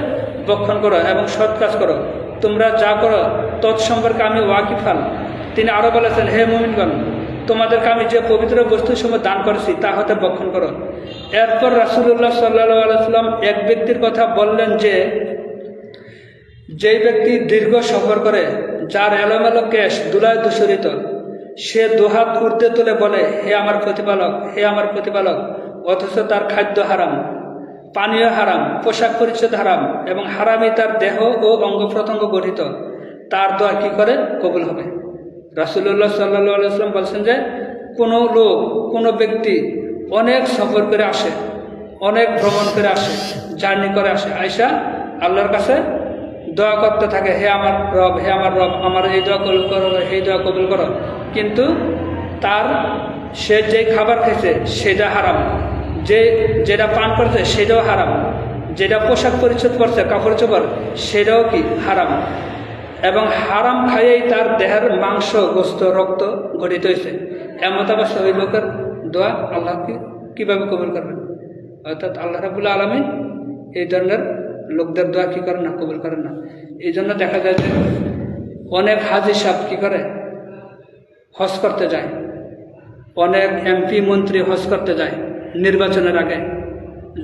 [SPEAKER 1] ভক্ষণ করো এবং সৎ কাজ করো, তোমরা যা করো তৎসম্পর্কে আমি ওয়াকিফাল। তিনি আরও বলেছেন, হে মুমিনগণ, তোমাদেরকে আমি যে পবিত্র বস্তুসমূহ দান করেছি তা হতে ভক্ষণ করো। এরপর রাসূলুল্লাহ সাল্লাল্লাহু আলাইহি ওয়াসাল্লাম এক ব্যক্তির কথা বললেন যেই ব্যক্তি দীর্ঘ সফর করে, যার এলোমেলো কেশ ধুলায় দূষরিত, সে দুহাত উর্ধে তুলে বলে, হে আমার প্রতিপালক, হে আমার প্রতিপালক, অথচ তার খাদ্য হারাম, পানীয় হারাম, পোশাক পরিচ্ছদ হারাম এবং হারামি তার দেহ ও অঙ্গ প্রত্যঙ্গ গঠিত, তার দোয়া কি করে কবুল হবে? রাসূলুল্লাহ সাল্লাল্লাহু আলাইহি ওয়াসাল্লাম বলছেন যে কোনো লোক, কোনো ব্যক্তি অনেক সফর করে আসে, অনেক ভ্রমণ করে আসে, জার্নি করে আসে, আয়সা আল্লাহর কাছে দোয়া করতে থাকে, হে আমার রব, হে আমার রব, আমার এই দোয়া কবুল করো, এই দোয়া কবুল করো। কিন্তু তার সে যে খাবার খেয়েছে সেটা হারাম, যেটা পান করছে সেটাও হারাম, যেটা পোশাক পরিচ্ছদ করছে, কাপড় চোপড়, সেটাও কি হারাম, এবং হারাম খাইয়েই তার দেহের মাংস, গোস্ত, রক্ত গঠিত হয়েছে। এমত অবস্থা ওই লোকের দোয়া আল্লাহ কীভাবে কবুল করবেন? অর্থাৎ আল্লাহ রাব্বুল আলামিন এই ধরনের লোকদের দোয়া কী করেন না, কবুল করেন না। এই জন্য দেখা যায় যে অনেক হাজি সাহেব কী করে, হজ করতে যায়, অনেক এমপি মন্ত্রী হজ করতে যায় নির্বাচনের আগে,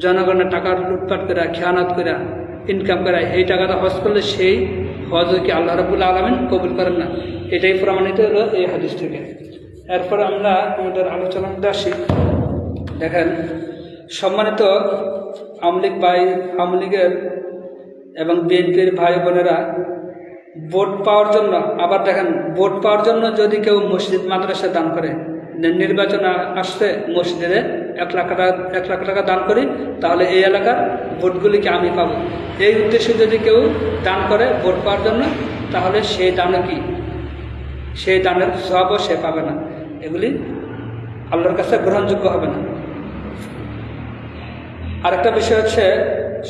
[SPEAKER 1] জনগণের টাকা লুটপাট করে, খেয়ানত করে, ইনকাম করে, এই টাকাটা হজ করলে সেই হজ কি আল্লাহ রাব্বুল আলামিন কবুল করেন না। এটাই প্রমাণিত হলো এই হাদিস থেকে। এরপর আমরা আমাদের আলোচনাতে আসি। দেখেন সম্মানিত আওয়ামী লীগের এবং বিএনপির ভাই বোনেরা ভোট পাওয়ার জন্য, আবার দেখেন ভোট পাওয়ার জন্য যদি কেউ মসজিদ মাদ্রাসা দান করে, নির্বাচন আসছে মসজিদে 1 লাখ টাকা দান করি, তাহলে এই এলাকার ভোটগুলিকে আমি পাবো, এই উদ্দেশ্যে যদি কেউ দান করে ভোট পাওয়ার জন্য, তাহলে সেই দানও কি, সেই দানের সওয়াবও সে পাবে না। এগুলি আল্লাহর কাছে গ্রহণযোগ্য হবে না। আরেকটা বিষয় হচ্ছে,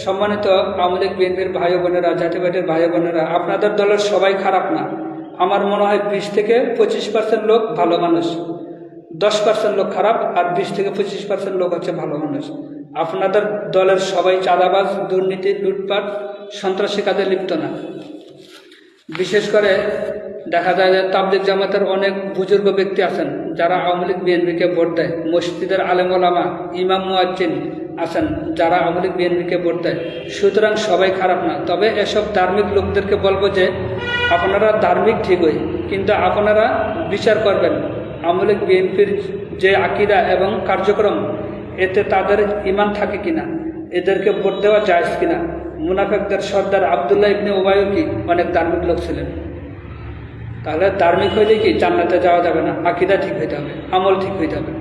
[SPEAKER 1] সম্মানিত আওয়ামী লীগ বিএনপির ভাই বোনেরা, জাতীয়বাদীর ভাই বোনেরা, আপনাদের দলের সবাই খারাপ না। আমার মনে হয় 20 থেকে 25% লোক ভালো মানুষ, 10% লোক খারাপ, আর 20 থেকে 25% লোক হচ্ছে ভালো মানুষ। আপনাদের দলের সবাই চাঁদাবাজ, দুর্নীতি, লুটপাট, সন্ত্রাসী কাজে লিপ্ত না। বিশেষ করে দেখা যায় যে তাবলিগ জামাতের অনেক বুজুর্গ ব্যক্তি আছেন যারা আওয়ামী লীগ বিএনপিকে ভোট দেয়, মসজিদের আলেম ওলামা, ইমাম মুয়াজ্জিন আছেন যারা আওয়ামী লীগ বিএনপিকে ভোট দেয়। সুতরাং সবাই খারাপ না। তবে এসব ধার্মিক লোকদেরকে বলবো যে আপনারা ধার্মিক ঠিকই, কিন্তু আপনারা বিচার করবেন আওয়ামী লীগ বিএনপির যে আকীদা এবং কার্যক্রম, এতে তাদের ঈমান থাকে কিনা, এদেরকে ভোট দেওয়া জায়েজ কিনা। মুনাফিকদের সর্দার আব্দুল্লাহ ইবনে উবাইও কি অনেক ধার্মিক লোক ছিলেন। তাহলে ধার্মিক হইলে কি জান্নাতে যাওয়া যাবে না, আকীদা ঠিক হইতে হবে, আমল ঠিক হইতে হবে।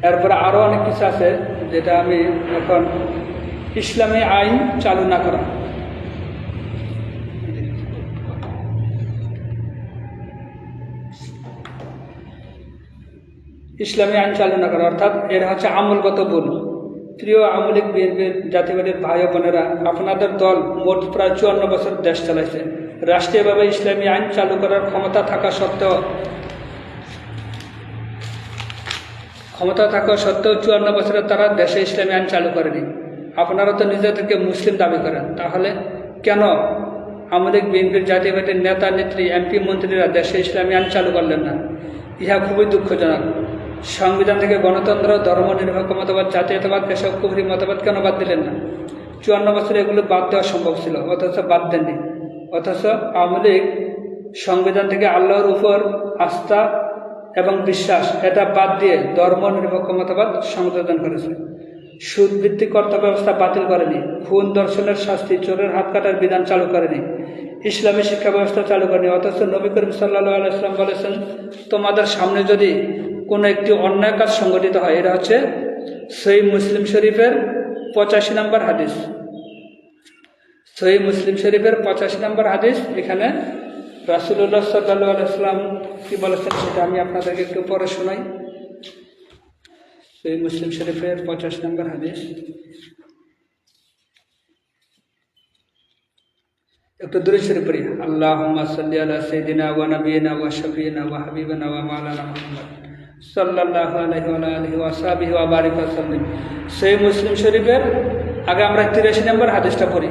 [SPEAKER 1] এরপরে আরও অনেক কিছু আছে যেটা আমি এখন, ইসলামী আইন চালু না করা। ইসলামী আইন চালু না করা অর্থাৎ এর হচ্ছে আমলগত ভুল। প্রিয় আওয়ামী লীগ বিএনপির জাতীয়বাদীর ভাই বোনেরা, আপনাদের দল মোট প্রায় 54 বছর দেশ চালাইছে, রাষ্ট্রীয়ভাবে ইসলামী আইন চালু করার ক্ষমতা থাকা সত্ত্বেও 54 বছরে তারা দেশে ইসলামী আইন চালু করেনি। আপনারা তো নিজেদেরকে মুসলিম দাবি করেন, তাহলে কেন আওয়ামী লীগ বিএনপির জাতীয় পার্টির নেতা নেত্রী এমপি মন্ত্রীরা দেশে ইসলামী আইন চালু করলেন না? ইহা খুবই দুঃখজনক। সংবিধান থেকে গণতন্ত্র, ধর্মনিরপেক্ষ মতবাদ, জাতীয়তাবাদ, এসব কুফরি মতবাদ কেন বাদ দিলেন না? 54 বছরে এগুলো বাদ দেওয়া সম্ভব ছিল, অথচ বাদ দেননি। অথচ আওয়ামী লীগ সংবিধান থেকে আল্লাহর উপর আস্থা এবং বিশ্বাস এটা বাদ দিয়ে ধর্মনিরপেক্ষ মতবাদ সংযোজন করেছে। সুদ ভিত্তিক অর্থ ব্যবস্থা বাতিল করেনি, খুন ধর্ষণের শাস্তি, চোরের হাত কাটার বিধান চালু করেনি, ইসলামী শিক্ষা ব্যবস্থা চালু করেনি। অথচ নবী করিম সাল্লাল্লাহু আলাইহি ওয়াসাল্লাম বলেছেন, তোমাদের সামনে যদি কোনো একটি অন্যায় কাজ সংঘটিত হয়, এটা হচ্ছে সহিহ মুসলিম শরীফের 85 নম্বর হাদিস। সহিহ মুসলিম শরীফের 85 নম্বর হাদিস। এখানে রাসূলুল্লাহ সাল্লাল্লাহু আলাইহি ওয়াসাল্লাম কি বলেছেন সেটা আমি আপনাদেরকে একটু পরে শোনাই। সহিহ মুসলিম শরীফের 85 নম্বর হাদিস, একটু দূরে শরীফ পড়ি। আল্লাহুম্মা সাল্লি আলা সাইয়্যিদিনা ওয়া নাবিয়িনা ওয়া শাফিয়িনা ওয়া হাবিবিনা ওয়া মাওলানা মুহাম্মদ সাল্লাল্লাহু আলাইহি ওয়া আলিহি ওয়া সাহবিহি ওয়া বারিক ওয়া সাল্লিম। সহিহ মুসলিম শরীফের আগে আমরা 83 নম্বর হাদিসটা পড়ি।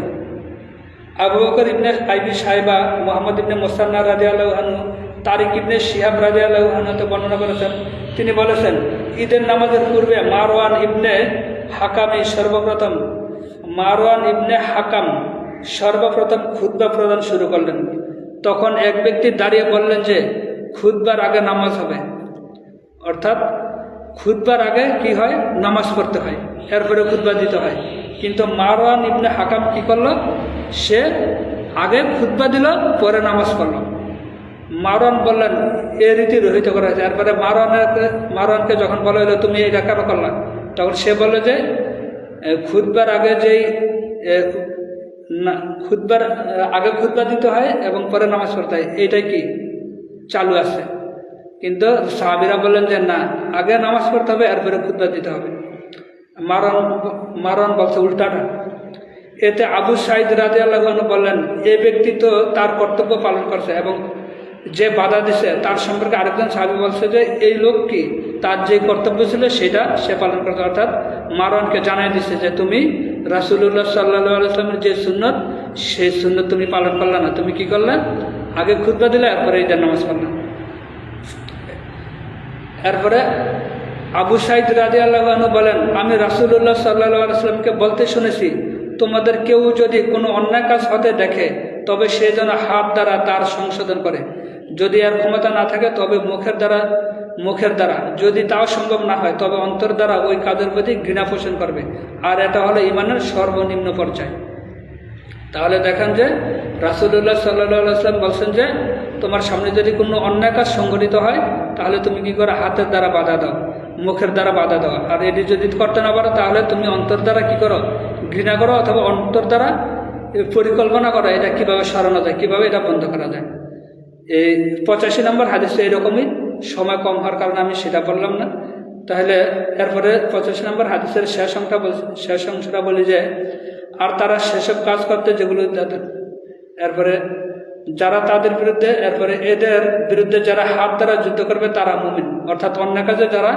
[SPEAKER 1] আবু বকর ইবনে আবি শাইবা, মুহাম্মদ ইবনে মুসান্না রাদিয়াল্লাহু আনহু, তারিক ইবনে শিহাব রাদিয়াল্লাহু আনহু তো বর্ণনা করেছেন। তিনি বলেছেন, ঈদের নামাজের পূর্বে মারওয়ান ইবনে হাকাম সর্বপ্রথম খুতবা প্রদান শুরু করলেন। তখন এক ব্যক্তি দাঁড়িয়ে বললেন যে খুতবার আগে নামাজ হবে, অর্থাৎ খুতবার আগে কি হয়, নামাজ পড়তে হয়, এরপরে খুতবা দিতে হয়। কিন্তু মারওয়ান ইবনে হাকাম কি করলো, সে আগে খুতবা দিল, পরে নামাজ পড়লো। মারওয়ান বললেন এ রীতি রহিত করা হয়েছে। এরপরে মারওয়ানকে যখন বলা হলো তুমি এটা কেন করলা, তখন সে বলল যে খুতবার আগে যেই আগে খুতবা দিতে হয় এবং পরে নামাজ পড়তে হয়, এইটাই কি চালু আছে। কিন্তু সাহাবীরা বললেন যে না, আগে নামাজ পড়তে হবে, এরপরে খুতবা দিতে হবে। মারওয়ান বলছে উল্টাটা। এতে আবু সাঈদ রাদিয়াল্লাহু আনহু বললেন, এই ব্যক্তি তো তার কর্তব্য পালন করছে, এবং যে বাধা দিছে তার সম্পর্কে আরেকজন সাহাবী বলছে যে এই লোক কি তার যে কর্তব্য ছিল সেটা সে পালন করছে। অর্থাৎ মারওয়ানকে জানাই দিছে যে তুমি রাসূলুল্লাহ সাল্লাল্লাহু আলাইহি ওয়াসাল্লামের যে সুন্নত, সেই সুন্নত তুমি পালন করলে না। তুমি কি করলে, আগে খুতবা দিলে, এরপরে ঈদের নামাজ পড়লে। এরপরে আবু সাঈদ রাদিয়াল্লাহু আনহু বলেন, আমি রাসূলুল্লাহ সাল্লাল্লাহু আলাইহি ওয়াসাল্লামকে বলতে শুনেছি, তোমাদের কেউ যদি কোনো অন্যায় কাজ হতে দেখে তবে সে যেন হাত দ্বারা তার সংশোধন করে, যদি এর ক্ষমতা না থাকে তবে মুখের দ্বারা, যদি তাও সম্ভব না হয় তবে অন্তর দ্বারা ওই কাজের প্রতি ঘৃণা পোষণ করবে। আর এটা হলো ঈমানের সর্বনিম্ন পর্যায়। তাহলে দেখেন যে রাসূলুল্লাহ সাল্লাল্লাহু আলাইহি ওয়াসাল্লাম বলছেন যে তোমার সামনে যদি কোনো অন্যায় কাজ সংঘটিত হয় তাহলে তুমি কি করো, হাতের দ্বারা বাধা দাও, মুখের দ্বারা বাধা দাও। আর এটি যদি করতে না পারো তাহলে তুমি অন্তর দ্বারা কি করো, ঘৃণা করো, অথবা অন্তর দ্বারা পরিকল্পনা করো এটা কিভাবে সরানো যায়, কিভাবে এটা বন্ধ করা যায়। এই 85 নম্বর হাদিসে এরকমই, সময় কম হওয়ার কারণে আমি সেটা বললাম না। তাহলে এরপরে 85 নম্বর হাদিসের শেষ অংশটা বলি যে আর তারা সেসব কাজ করতে যেগুলো এরপরে যারা তাদের বিরুদ্ধে, এরপরে এদের বিরুদ্ধে যারা হাত দ্বারা যুদ্ধ করবে তারা মুমিন, অর্থাৎ অন্য কাজে যারা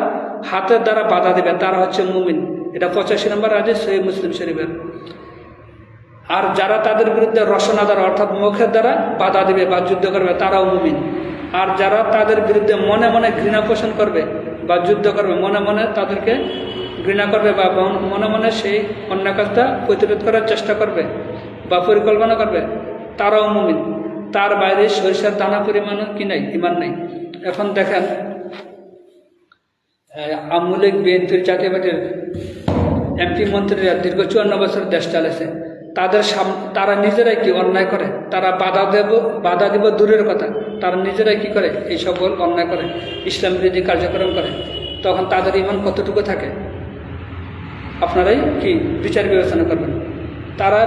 [SPEAKER 1] হাতের দ্বারা বাধা দিবে তারা হচ্ছে মুমিন। এটা 85 নম্বর হাদিস সহিহ মুসলিম শরীফের। আর যারা তাদের বিরুদ্ধে রসনা দ্বারা, অর্থাৎ মুখের দ্বারা বাধা দিবে বা যুদ্ধ করবে তারাও মুমিন। আর যারা তাদের বিরুদ্ধে মনে মনে ঘৃণা পোষণ করবে বা যুদ্ধ করবে, মনে মনে তাদেরকে ঘৃণা করবে বা মনে মনে সেই অন্য কাজটা প্রতিরোধ করার চেষ্টা করবে বা পরিকল্পনা করবে, তারাও মুমিন। তার বাইরে সরিষার দানা পরিমাণও কি নাই, ঈমান নেই। এখন দেখেন আওয়ামী লীগ বিএনপির জাতীয় পার্টির এমপি মন্ত্রীরা দীর্ঘ 54 বছর দেশ চালাইছে, তারা নিজেরাই কি অন্যায় করে, তারা বাধা দিব দূরের কথা, তারা নিজেরাই কি করে, এই সকল অন্যায় করে, ইসলাম বিরোধী কার্যক্রম করে, তখন তাদের ঈমান কতটুকু থাকে আপনারাই কি বিচার বিবেচনা করবেন। তারা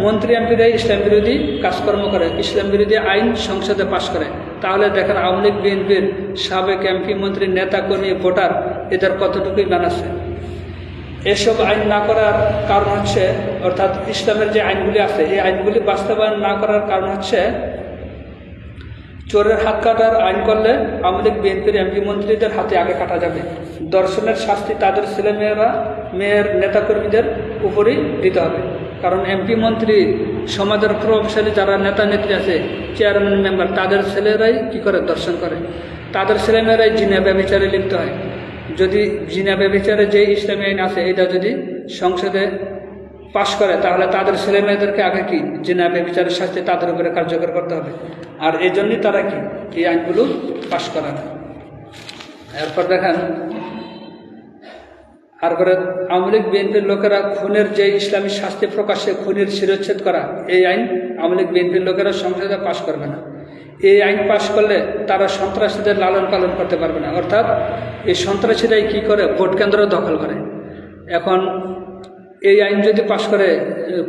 [SPEAKER 1] মন্ত্রী এমপিরাই ইসলাম বিরোধী কাজকর্ম করে, ইসলাম বিরোধী আইন সংসদে পাশ করে। তাহলে দেখেন আওয়ামী লীগ বিএনপির সাবেক এমপি মন্ত্রী, নেতা কর্মী, ভোটার এদের কতটুকুই বানাচ্ছে। এসব আইন না করার কারণ হচ্ছে, অর্থাৎ ইসলামের যে আইনগুলি আছে এই আইনগুলি বাস্তবায়ন না করার কারণ হচ্ছে চোরের হাত কাটার আইন করলে আওয়ামী লীগ বিএনপির এমপি মন্ত্রীদের হাতে আগে কাটা যাবে। ধর্ষণের শাস্তি তাদের মেয়ের নেতাকর্মীদের উপরই দিতে হবে। কারণ এমপি মন্ত্রী সমাজের প্রভাবশালী যারা নেতা নেত্রী আছে, চেয়ারম্যান মেম্বার, তাদের ছেলেরাই কি করে ধর্ষণ করে, তাদের ছেলেমেয়েরাই জিনা ব্যভিচারে লিপ্ত হয়। যদি জিনা ব্যভিচারে যে ইসলামী আইন আছে এটা যদি সংসদে পাশ করে, তাহলে তাদের ছেলে মেয়েদেরকে আগে কি জিনা ব্যভিচারের শাস্তি তাদের উপরে কার্যকর করতে হবে। আর এই জন্যই তারা কি এই আইনগুলো পাশ করে না। এরপর দেখেন, তারপরে আওয়ামী লীগ বিএনপির লোকেরা খুনের যে ইসলামী শাস্তি প্রকাশ্যে খুনির শিরোচ্ছেদ করা, এই আইন আওয়ামী লীগ বিএনপির লোকেরা সংসদে পাশ করবে না। এই আইন পাশ করলে তারা সন্ত্রাসীদের লালন পালন করতে পারবে না। অর্থাৎ এই সন্ত্রাসীরাই কি করে, ভোট কেন্দ্র দখল করে। এখন এই আইন যদি পাশ করে,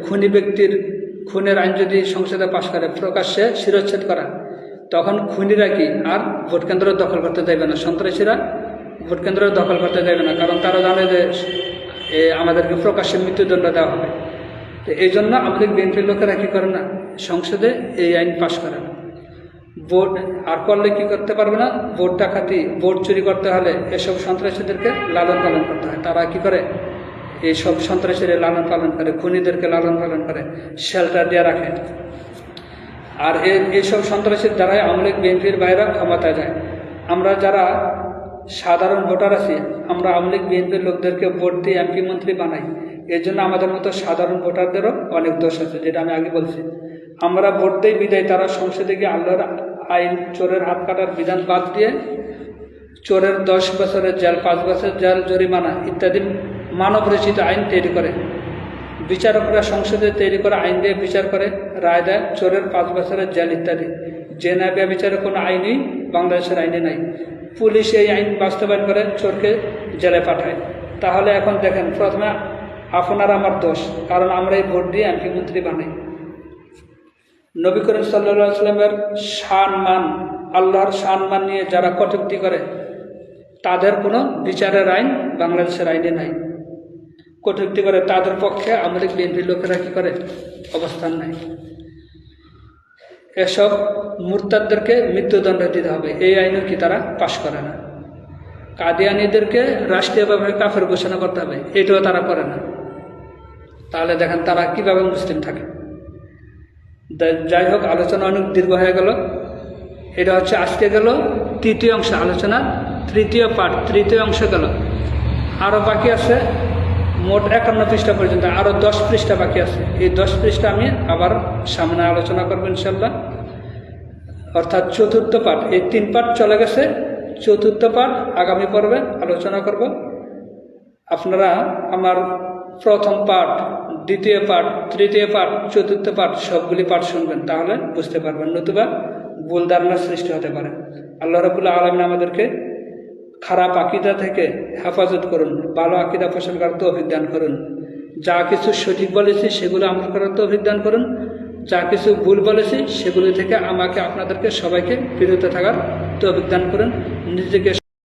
[SPEAKER 1] খুনি ব্যক্তির খুনের আইন যদি সংসদে পাশ করে প্রকাশ্যে শিরোচ্ছেদ করা, তখন খুনিরা কি আর ভোট কেন্দ্র দখল করতে দেবে না, সন্ত্রাসীরা ভোট কেন্দ্র দখল করতে দেবে না। কারণ তারা জানে যে আমাদেরকে প্রকাশ্যে মৃত্যুদণ্ড দেওয়া হবে। তো এই জন্য আমাদের বিএনপির লোকেরা কী করে না, সংসদে এই আইন পাশ করে না। ভোট আর করলে কি করতে পারবে না, ভোট ডাকাতি, ভোট চুরি করতে হলে এসব সন্ত্রাসীদেরকে লালন পালন করতে হয়। তারা কি করে, এইসব সন্ত্রাসীরা লালন পালন করে, খুনিদেরকে লালন পালন করে, শেল্টার দিয়ে রাখে। আর এইসব সন্ত্রাসীর দ্বারাই আওয়ামী লীগ বিএনপির বাইরে ক্ষমতায় যায়। আমরা যারা সাধারণ ভোটার আছি, আমরা আওয়ামী লীগ বিএনপির লোকদেরকে ভোট দিয়ে এমপি মন্ত্রী বানাই। এর জন্য আমাদের মতো সাধারণ ভোটারদেরও অনেক দোষ আছে, যেটা আমি আগে বলছি। আমরা ভোট দিই বিদায় তারা সংসদে গিয়ে আল্লাহর আইন, চোরের হাত কাটার বিধান বাদ দিয়ে চোরের 10 বছরের জেল, 5 বছরের জেল, জরিমানা ইত্যাদি মানব রচিত আইন তৈরি করে। বিচারকরা সংসদে তৈরি করা আইন দিয়ে বিচার করে, রায় দেয় চোরের 5 বছরের জেল ইত্যাদি। যে না বিচারের কোনো আইনই বাংলাদেশের আইনে নাই। পুলিশ এই আইন বাস্তবায়ন করে, চোরকে জেলে পাঠায়। তাহলে এখন দেখেন, প্রথমে আপনার আমার দোষ, কারণ আমরা এই ভোট দিয়ে এমপি মন্ত্রী বানাই। নবী করিম সাল্লাল্লাহু আলাইহি সাল্লামের সম্মান, আল্লাহর সম্মান নিয়ে যারা কটূক্তি করে, তাদের কোনো বিচারের আইন বাংলাদেশের আইনে নাই। কটূক্তি করে তাদের পক্ষে আমাদের বিএনপির লোকেরা কী করে, অবস্থান নাই। এসব মুরতাদদেরকে মৃত্যুদণ্ড দিতে হবে, এই আইনও কি তারা পাশ করে না। কাদিয়ানীদেরকে রাষ্ট্রীয়ভাবে কাফের ঘোষণা করতে হবে, এটাও তারা করে না। তাহলে দেখেন তারা কিভাবে মুসলিম থাকে। যাই হোক, আলোচনা অনেক দীর্ঘ হয়ে গেল। এটা হচ্ছে আজকে গেল তৃতীয় অংশ, আলোচনা তৃতীয় পার্ট, তৃতীয় অংশ গেল। আরও বাকি আছে মোট 51 পৃষ্ঠা পর্যন্ত, আরও 10 পৃষ্ঠা বাকি আছে। এই 10 পৃষ্ঠা আমি আবার সামনে আলোচনা করবো ইনশাল্লাহ। অর্থাৎ চতুর্থ পার্ট, এই 3 পার্ট চলে গেছে, চতুর্থ পার্ট আগামী পর্বে আলোচনা করব। আপনারা আমার প্রথম পার্ট, দ্বিতীয় পার্ট, তৃতীয় পার্ট, চতুর্থ পার্ট সবগুলি পার্ট শুনবেন, তাহলে বুঝতে পারবেন, নতুবা ভুল ধারণার সৃষ্টি হতে পারে। আল্লাহ রাব্বুল আলামিন আমাদেরকে খারাপ আকীদা থেকে হেফাজত করুন, ভালো আকীদা পোষণ করার তৌফিক দান করুন। যা কিছু সঠিক বলেছি সেগুলো আমল করার তৌফিক দান করুন, যা কিছু ভুল বলেছি সেগুলি থেকে আমাকে, আপনাদেরকে সবাইকে বিরত থাকার তৌফিক দান করুন। নিজেকে